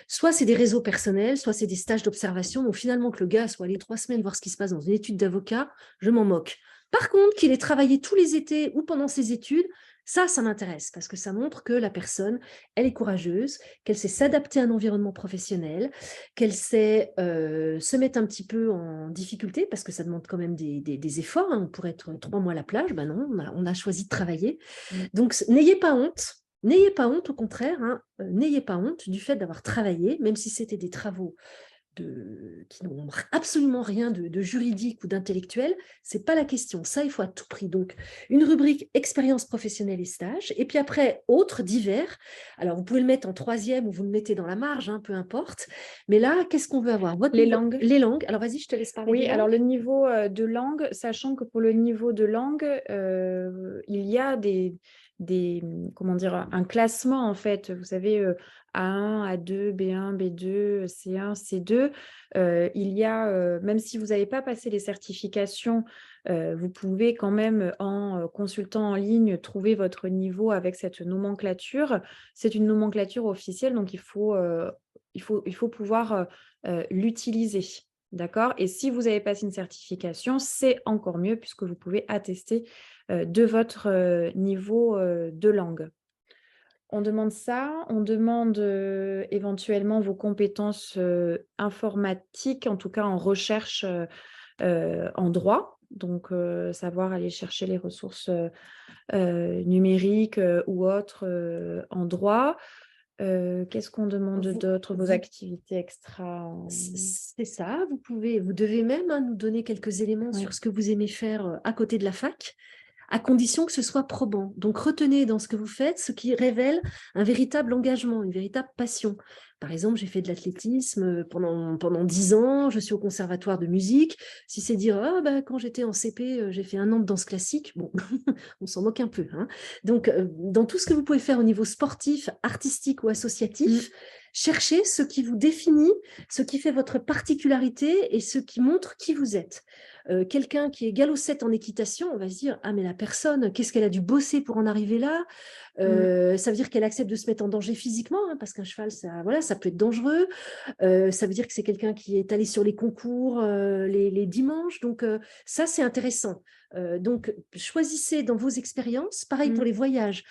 soit c'est des réseaux personnels, soit c'est des stages d'observation, donc finalement que le gars soit allé 3 semaines voir ce qui se passe dans une étude d'avocat, je m'en moque. Par contre, qu'il ait travaillé tous les étés ou pendant ses études, ça m'intéresse, parce que ça montre que la personne, elle est courageuse, qu'elle sait s'adapter à un environnement professionnel, qu'elle sait se mettre un petit peu en difficulté, parce que ça demande quand même des efforts. Hein. On pourrait être 3 mois à la plage, ben non, on a choisi de travailler. Donc, n'ayez pas honte. N'ayez pas honte, au contraire, hein, n'ayez pas honte du fait d'avoir travaillé, même si c'était des travaux qui n'ont absolument rien de juridique ou d'intellectuel, c'est pas la question. Ça, il faut à tout prix. Donc, une rubrique expérience professionnelle et stage. Et puis après, autres, divers. Alors, vous pouvez le mettre en 3e ou vous le mettez dans la marge, hein, peu importe. Mais là, qu'est-ce qu'on veut avoir? Les langues. Les langues. Alors, vas-y, je te laisse parler. Oui, alors le niveau de langue, sachant que pour le niveau de langue, il y a comment dire, un classement en fait. Vous savez, A1, A2, B1, B2, C1, C2. Il y a, même si vous n'avez pas passé les certifications, vous pouvez quand même, en consultant en ligne, trouver votre niveau avec cette nomenclature. C'est une nomenclature officielle, donc il faut pouvoir l'utiliser. D'accord? Et si vous avez passé une certification, c'est encore mieux puisque vous pouvez attester de votre niveau de langue. On demande ça, on demande éventuellement vos compétences informatiques, en tout cas en recherche en droit. Donc, savoir aller chercher les ressources numériques ou autres en droit. Qu'est-ce qu'on demande d'autre? Vos activités extra. C'est ça, vous devez même nous donner quelques éléments sur ce que vous aimez faire à côté de la fac, à condition que ce soit probant. Donc, retenez dans ce que vous faites ce qui révèle un véritable engagement, une véritable passion. Par exemple, j'ai fait de l'athlétisme pendant 10 ans, je suis au conservatoire de musique. Si c'est dire, quand j'étais en CP, j'ai fait 1 an de danse classique, bon, on s'en moque un peu. Hein. Donc, dans tout ce que vous pouvez faire au niveau sportif, artistique ou associatif, cherchez ce qui vous définit, ce qui fait votre particularité et ce qui montre qui vous êtes. Quelqu'un qui est galop-7 en équitation, on va se dire, ah mais la personne, qu'est-ce qu'elle a dû bosser pour en arriver là? Ça veut dire qu'elle accepte de se mettre en danger physiquement, hein, parce qu'un cheval, ça peut être dangereux. Ça veut dire que c'est quelqu'un qui est allé sur les concours les dimanches. Donc, ça, c'est intéressant. Donc, choisissez dans vos expériences, pareil pour les voyages.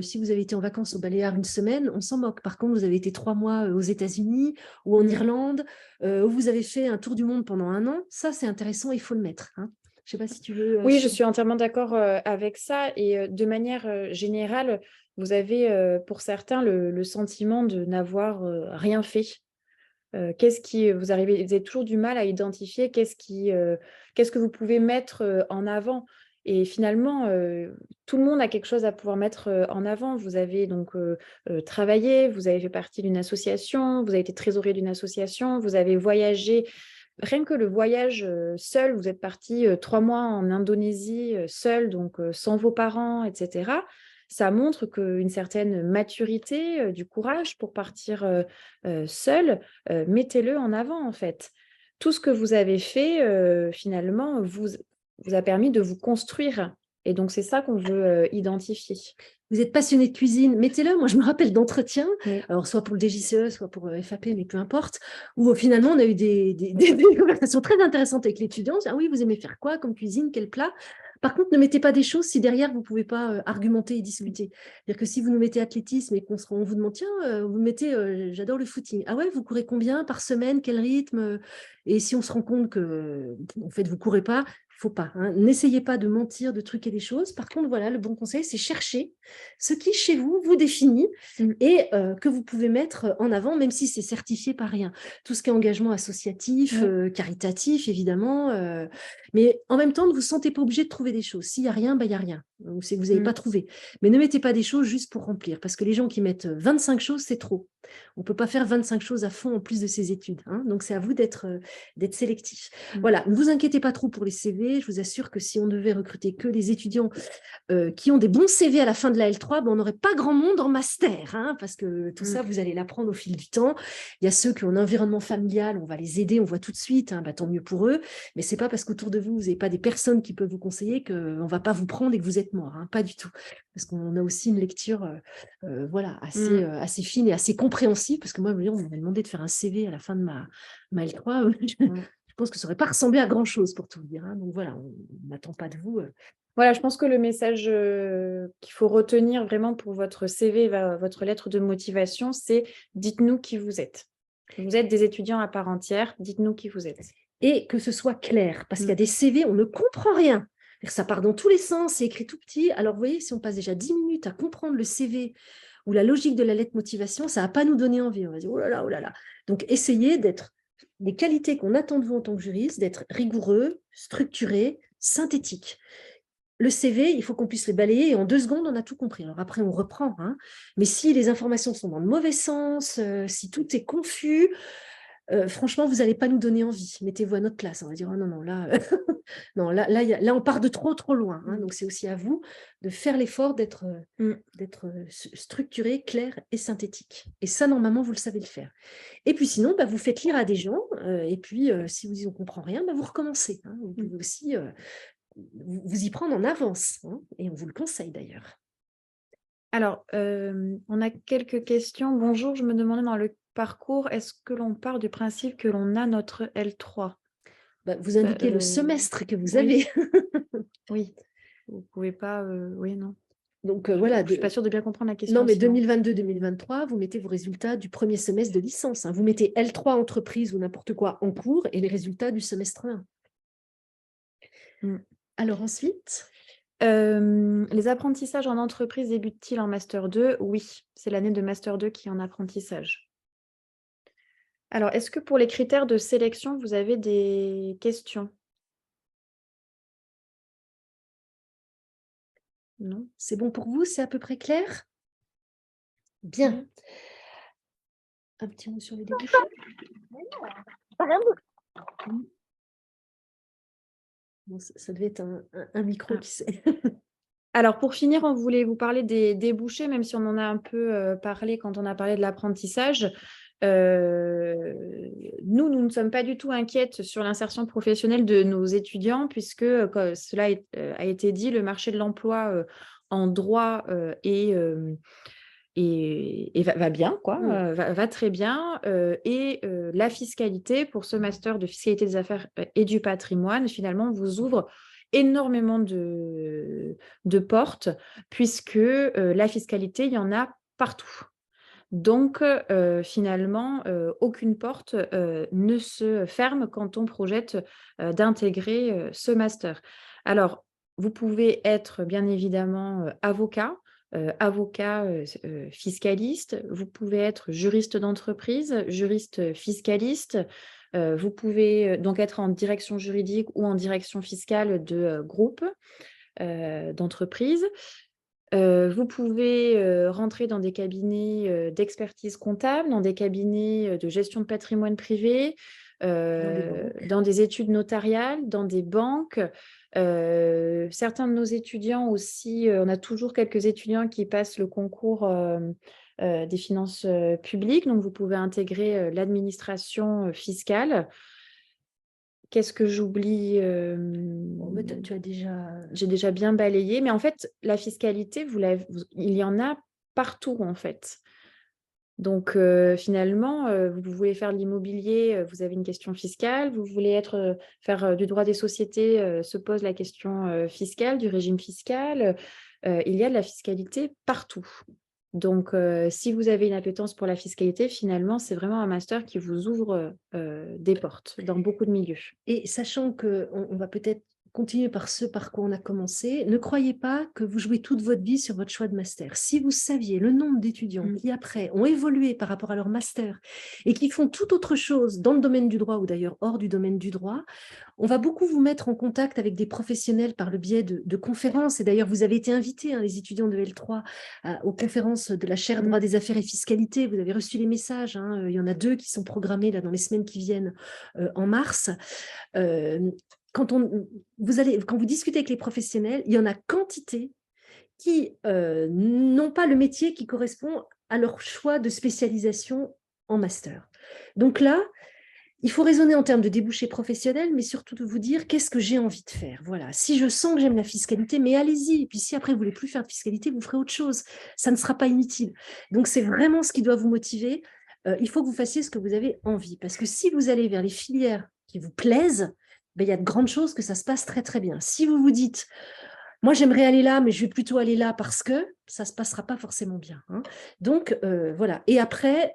Si vous avez été en vacances au Baléares 1 semaine, on s'en moque. Par contre, vous avez été 3 mois aux États-Unis ou en Irlande, où vous avez fait un tour du monde pendant 1 an, ça, c'est intéressant, il faut le mettre. Hein. Je ne sais pas si tu veux... Oui, je suis entièrement d'accord avec ça. Et de manière générale, vous avez pour certains le sentiment de n'avoir rien fait. Vous avez toujours du mal à identifier qu'est-ce que vous pouvez mettre en avant. Et finalement, tout le monde a quelque chose à pouvoir mettre en avant. Vous avez donc travaillé, vous avez fait partie d'une association, vous avez été trésorier d'une association, vous avez voyagé. Rien que le voyage seul, vous êtes parti 3 mois en Indonésie seul, donc sans vos parents, etc. Ça montre qu'une certaine maturité, du courage pour partir seul, mettez-le en avant en fait. Tout ce que vous avez fait, finalement, vous a permis de vous construire. Et donc, c'est ça qu'on veut identifier. Vous êtes passionné de cuisine, mettez-le. Moi, je me rappelle d'entretiens, alors soit pour le DGCE, soit pour FAP, mais peu importe, où finalement, on a eu des conversations très intéressantes avec l'étudiant. Ah oui, vous aimez faire quoi comme cuisine, quel plat? Par contre, ne mettez pas des choses si derrière, vous ne pouvez pas argumenter et discuter. C'est-à-dire que si vous nous mettez athlétisme et qu'on vous demande, tiens, vous mettez, j'adore le footing. Ah ouais, vous courez combien par semaine? Quel rythme? Et si on se rend compte que, en fait, vous ne courez pas, faut pas. Hein. N'essayez pas de mentir, de truquer les choses. Par contre, voilà, le bon conseil, c'est chercher ce qui, chez vous, vous définit et que vous pouvez mettre en avant, même si c'est certifié par rien. Tout ce qui est engagement associatif, caritatif, évidemment. Mais en même temps, ne vous sentez pas obligé de trouver des choses. S'il n'y a rien, il n'y a rien. ou c'est que vous n'avez pas trouvé. Mais ne mettez pas des choses juste pour remplir, parce que les gens qui mettent 25 choses, c'est trop. On ne peut pas faire 25 choses à fond en plus de ses études. Hein. Donc, c'est à vous d'être sélectif. Voilà, ne vous inquiétez pas trop pour les CV. Je vous assure que si on devait recruter que des étudiants qui ont des bons CV à la fin de la L3, ben, on n'aurait pas grand monde en master, hein, parce que tout ça, vous allez l'apprendre au fil du temps. Il y a ceux qui ont un environnement familial, on va les aider, on voit tout de suite, hein, bah, tant mieux pour eux. Mais ce n'est pas parce qu'autour de vous, vous n'avez pas des personnes qui peuvent vous conseiller qu'on ne va pas vous prendre et que vous êtes mort. Hein, pas du tout. Parce qu'on a aussi une lecture voilà, assez fine et assez compréhensive. Parce que moi, on m'avait demandé de faire un CV à la fin de ma L3. Je pense que ça n'aurait pas ressemblé à grand-chose pour tout vous dire. Hein. Donc voilà, on n'attend pas de vous. Voilà, je pense que le message qu'il faut retenir vraiment pour votre CV, votre lettre de motivation, c'est dites-nous qui vous êtes. Vous êtes des étudiants à part entière, dites-nous qui vous êtes. Et que ce soit clair, parce qu'il y a des CV, on ne comprend rien. Ça part dans tous les sens, c'est écrit tout petit. Alors, vous voyez, si on passe déjà 10 minutes à comprendre le CV ou la logique de la lettre motivation, ça ne va pas nous donner envie. On va dire, oh là là, oh là là. Donc, essayez d'être des qualités qu'on attend de vous en tant que juriste, d'être rigoureux, structuré, synthétique. Le CV, il faut qu'on puisse les balayer et en 2 secondes, on a tout compris. Alors après, on reprend. Hein. Mais si les informations sont dans le mauvais sens, si tout est confus, franchement, vous n'allez pas nous donner envie. Mettez-vous à notre place. On va dire, oh non, non, là, non, là, on part de trop, trop loin. Hein. Donc, c'est aussi à vous de faire l'effort d'être structuré, clair et synthétique. Et ça, normalement, vous le savez le faire. Et puis sinon, bah, vous faites lire à des gens. Et puis, si vous ne comprenez rien, bah, vous recommencez. Hein. Vous pouvez aussi vous y prendre en avance. Hein. Et on vous le conseille d'ailleurs. Alors, on a quelques questions. Bonjour, je me demandais dans le parcours, est-ce que l'on part du principe que l'on a notre L3 ? Bah, vous indiquez le semestre que vous avez. Oui, vous ne pouvez pas... oui, non. Donc voilà. Je ne suis pas sûre de bien comprendre la question. Non, mais 2022-2023, vous mettez vos résultats du premier semestre de licence. Hein. Vous mettez L3 entreprise ou n'importe quoi en cours et les résultats du semestre 1. Alors ensuite... les apprentissages en entreprise débutent-ils en Master 2 ? Oui, c'est l'année de Master 2 qui est en apprentissage. Alors, est-ce que pour les critères de sélection, vous avez des questions ? Non. C'est bon pour vous? C'est à peu près clair? Bien. Un petit mot sur les débouchés. Bon, ça devait être un micro qui sait. Alors, pour finir, on voulait vous parler des débouchés, même si on en a un peu parlé quand on a parlé de l'apprentissage. Nous ne sommes pas du tout inquiètes sur l'insertion professionnelle de nos étudiants, puisque, comme cela a été dit, le marché de l'emploi en droit va bien, quoi, va très bien. La fiscalité, pour ce master de fiscalité des affaires et du patrimoine, finalement, vous ouvre énormément de portes, puisque la fiscalité, il y en a partout. Donc, finalement, aucune porte ne se ferme quand on projette d'intégrer ce master. Alors, vous pouvez être bien évidemment avocat fiscaliste, vous pouvez être juriste d'entreprise, juriste fiscaliste, vous pouvez donc être en direction juridique ou en direction fiscale de groupes d'entreprises. Vous pouvez rentrer dans des cabinets d'expertise comptable, dans des cabinets de gestion de patrimoine privé, dans des études notariales, dans des banques. Certains de nos étudiants aussi, on a toujours quelques étudiants qui passent le concours des finances publiques, donc vous pouvez intégrer l'administration fiscale. Qu'est-ce que j'oublie Tu as déjà... J'ai déjà bien balayé, mais en fait, la fiscalité, il y en a partout, en fait. Donc, finalement, vous voulez faire de l'immobilier, vous avez une question fiscale. Vous voulez faire du droit des sociétés, se pose la question fiscale, du régime fiscal. Il y a de la fiscalité partout. Donc, si vous avez une appétence pour la fiscalité, finalement, c'est vraiment un master qui vous ouvre des portes dans beaucoup de milieux. Et sachant qu'on va peut-être continuer par ce par quoi on a commencé. Ne croyez pas que vous jouez toute votre vie sur votre choix de master. Si vous saviez le nombre d'étudiants qui, après, ont évolué par rapport à leur master et qui font tout autre chose dans le domaine du droit ou d'ailleurs hors du domaine du droit, on va beaucoup vous mettre en contact avec des professionnels par le biais de conférences. Et d'ailleurs, vous avez été invités, les étudiants de L3, aux conférences de la chaire droit des affaires et fiscalité. Vous avez reçu les messages. Il y en a 2 qui sont programmés là, dans les semaines qui viennent en mars. Quand vous discutez avec les professionnels, il y en a quantité qui n'ont pas le métier qui correspond à leur choix de spécialisation en master. Donc là, il faut raisonner en termes de débouchés professionnels, mais surtout de vous dire qu'est-ce que j'ai envie de faire. Voilà. Si je sens que j'aime la fiscalité, mais allez-y. Et puis si après vous ne voulez plus faire de fiscalité, vous ferez autre chose. Ça ne sera pas inutile. Donc c'est vraiment ce qui doit vous motiver. Il faut que vous fassiez ce que vous avez envie. Parce que si vous allez vers les filières qui vous plaisent, ben, il y a de grandes chances que ça se passe très très bien. Si vous vous dites moi, j'aimerais aller là, mais je vais plutôt aller là parce que ça ne se passera pas forcément bien. Donc, voilà. Et après,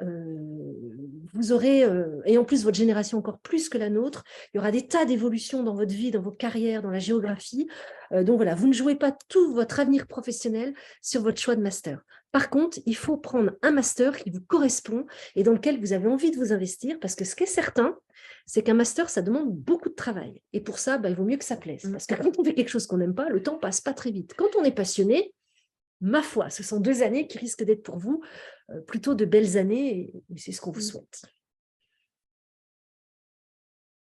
vous aurez, et en plus, votre génération encore plus que la nôtre, il y aura des tas d'évolutions dans votre vie, dans vos carrières, dans la géographie. Donc, voilà, vous ne jouez pas tout votre avenir professionnel sur votre choix de master. Par contre, il faut prendre un master qui vous correspond et dans lequel vous avez envie de vous investir parce que ce qui est certain, c'est qu'un master, ça demande beaucoup de travail. Et pour ça, il vaut mieux que ça plaise. Parce que quand on fait quelque chose qu'on n'aime pas, le temps passe pas très vite. Quand on est passionné, ma foi, ce sont 2 années qui risquent d'être pour vous plutôt de belles années et c'est ce qu'on vous souhaite.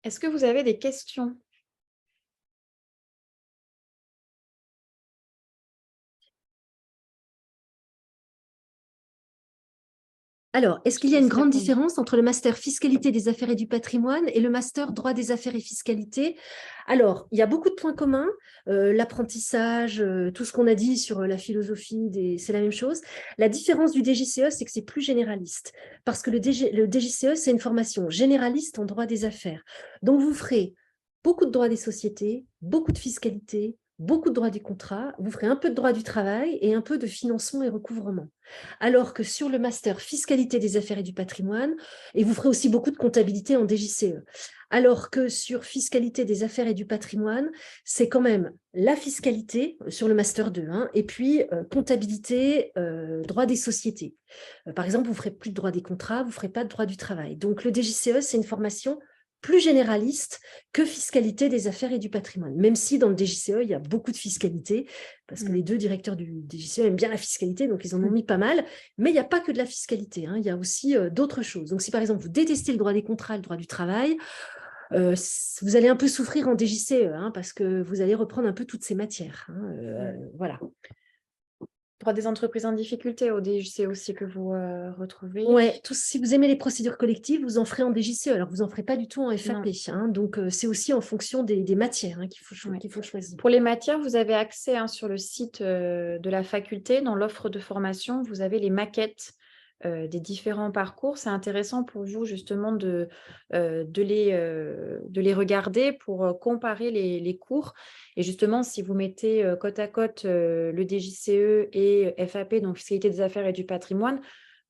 Est-ce que vous avez des questions? Alors, est-ce qu'il y a une grande différence entre le master fiscalité des affaires et du patrimoine et le master droit des affaires et fiscalité? Alors, il y a beaucoup de points communs. L'apprentissage, tout ce qu'on a dit sur la philosophie, c'est la même chose. La différence du DGCE, c'est que c'est plus généraliste. Parce que le DGCE, c'est une formation généraliste en droit des affaires. Donc, vous ferez beaucoup de droit des sociétés, beaucoup de fiscalité, beaucoup de droit du contrat, vous ferez un peu de droit du travail et un peu de financement et recouvrement. Alors que sur le master fiscalité des affaires et du patrimoine, et vous ferez aussi beaucoup de comptabilité en DGCE. Alors que sur fiscalité des affaires et du patrimoine, c'est quand même la fiscalité sur le master 2, et puis comptabilité, droit des sociétés. Par exemple, vous ne ferez plus de droit des contrats, vous ne ferez pas de droit du travail. Donc le DGCE, c'est une formation plus généraliste que fiscalité des affaires et du patrimoine, même si dans le DGCE, il y a beaucoup de fiscalité, parce que les 2 directeurs du DGCE aiment bien la fiscalité, donc ils en ont mis pas mal, mais il n'y a pas que de la fiscalité, il y a aussi d'autres choses. Donc si par exemple, vous détestez le droit des contrats, le droit du travail, vous allez un peu souffrir en DGCE, parce que vous allez reprendre un peu toutes ces matières. Voilà. Droit des entreprises en difficulté au DGCE aussi que vous retrouvez. Oui, si vous aimez les procédures collectives, vous en ferez en DGCE. Alors, vous n'en ferez pas du tout en FAP. Donc, c'est aussi en fonction des matières qu'il faut choisir. Pour les matières, vous avez accès sur le site de la faculté. Dans l'offre de formation, vous avez les maquettes des différents parcours. C'est intéressant pour vous justement de les regarder pour comparer les cours. Et justement, si vous mettez côte à côte le DGCE et FAP, donc fiscalité des affaires et du patrimoine,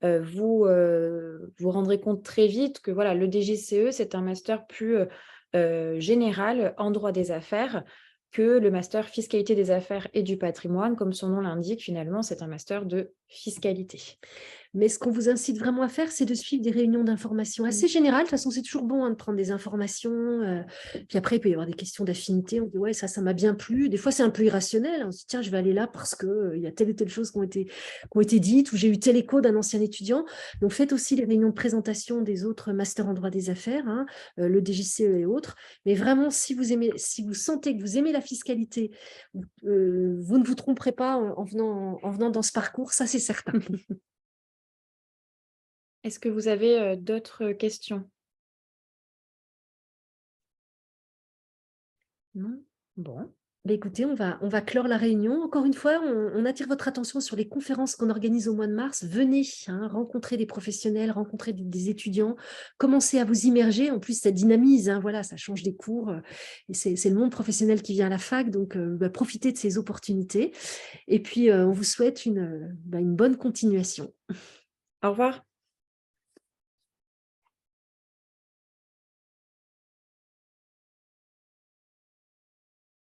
vous vous rendrez compte très vite que voilà, le DGCE, c'est un master plus général en droit des affaires que le master fiscalité des affaires et du patrimoine. Comme son nom l'indique, finalement, c'est un master de fiscalité. Mais ce qu'on vous incite vraiment à faire, c'est de suivre des réunions d'information assez générales. De toute façon, c'est toujours bon de prendre des informations. Puis après, il peut y avoir des questions d'affinité. On dit, ouais, ça m'a bien plu. Des fois, c'est un peu irrationnel. On se dit, tiens, je vais aller là parce qu'il y a telle et telle chose qui ont été dites ou j'ai eu tel écho d'un ancien étudiant. Donc, faites aussi les réunions de présentation des autres masters en droit des affaires, le DGCE et autres. Mais vraiment, si vous sentez que vous aimez la fiscalité, vous ne vous tromperez pas en venant dans ce parcours, ça, c'est certain. Est-ce que vous avez d'autres questions? Non? Bon. Écoutez, on va clore la réunion. Encore une fois, on attire votre attention sur les conférences qu'on organise au mois de mars. Venez rencontrer des professionnels, rencontrer des étudiants, commencez à vous immerger. En plus, ça dynamise, voilà, ça change des cours. Et c'est le monde professionnel qui vient à la fac, donc profitez de ces opportunités. Et puis, on vous souhaite une bonne continuation. Au revoir.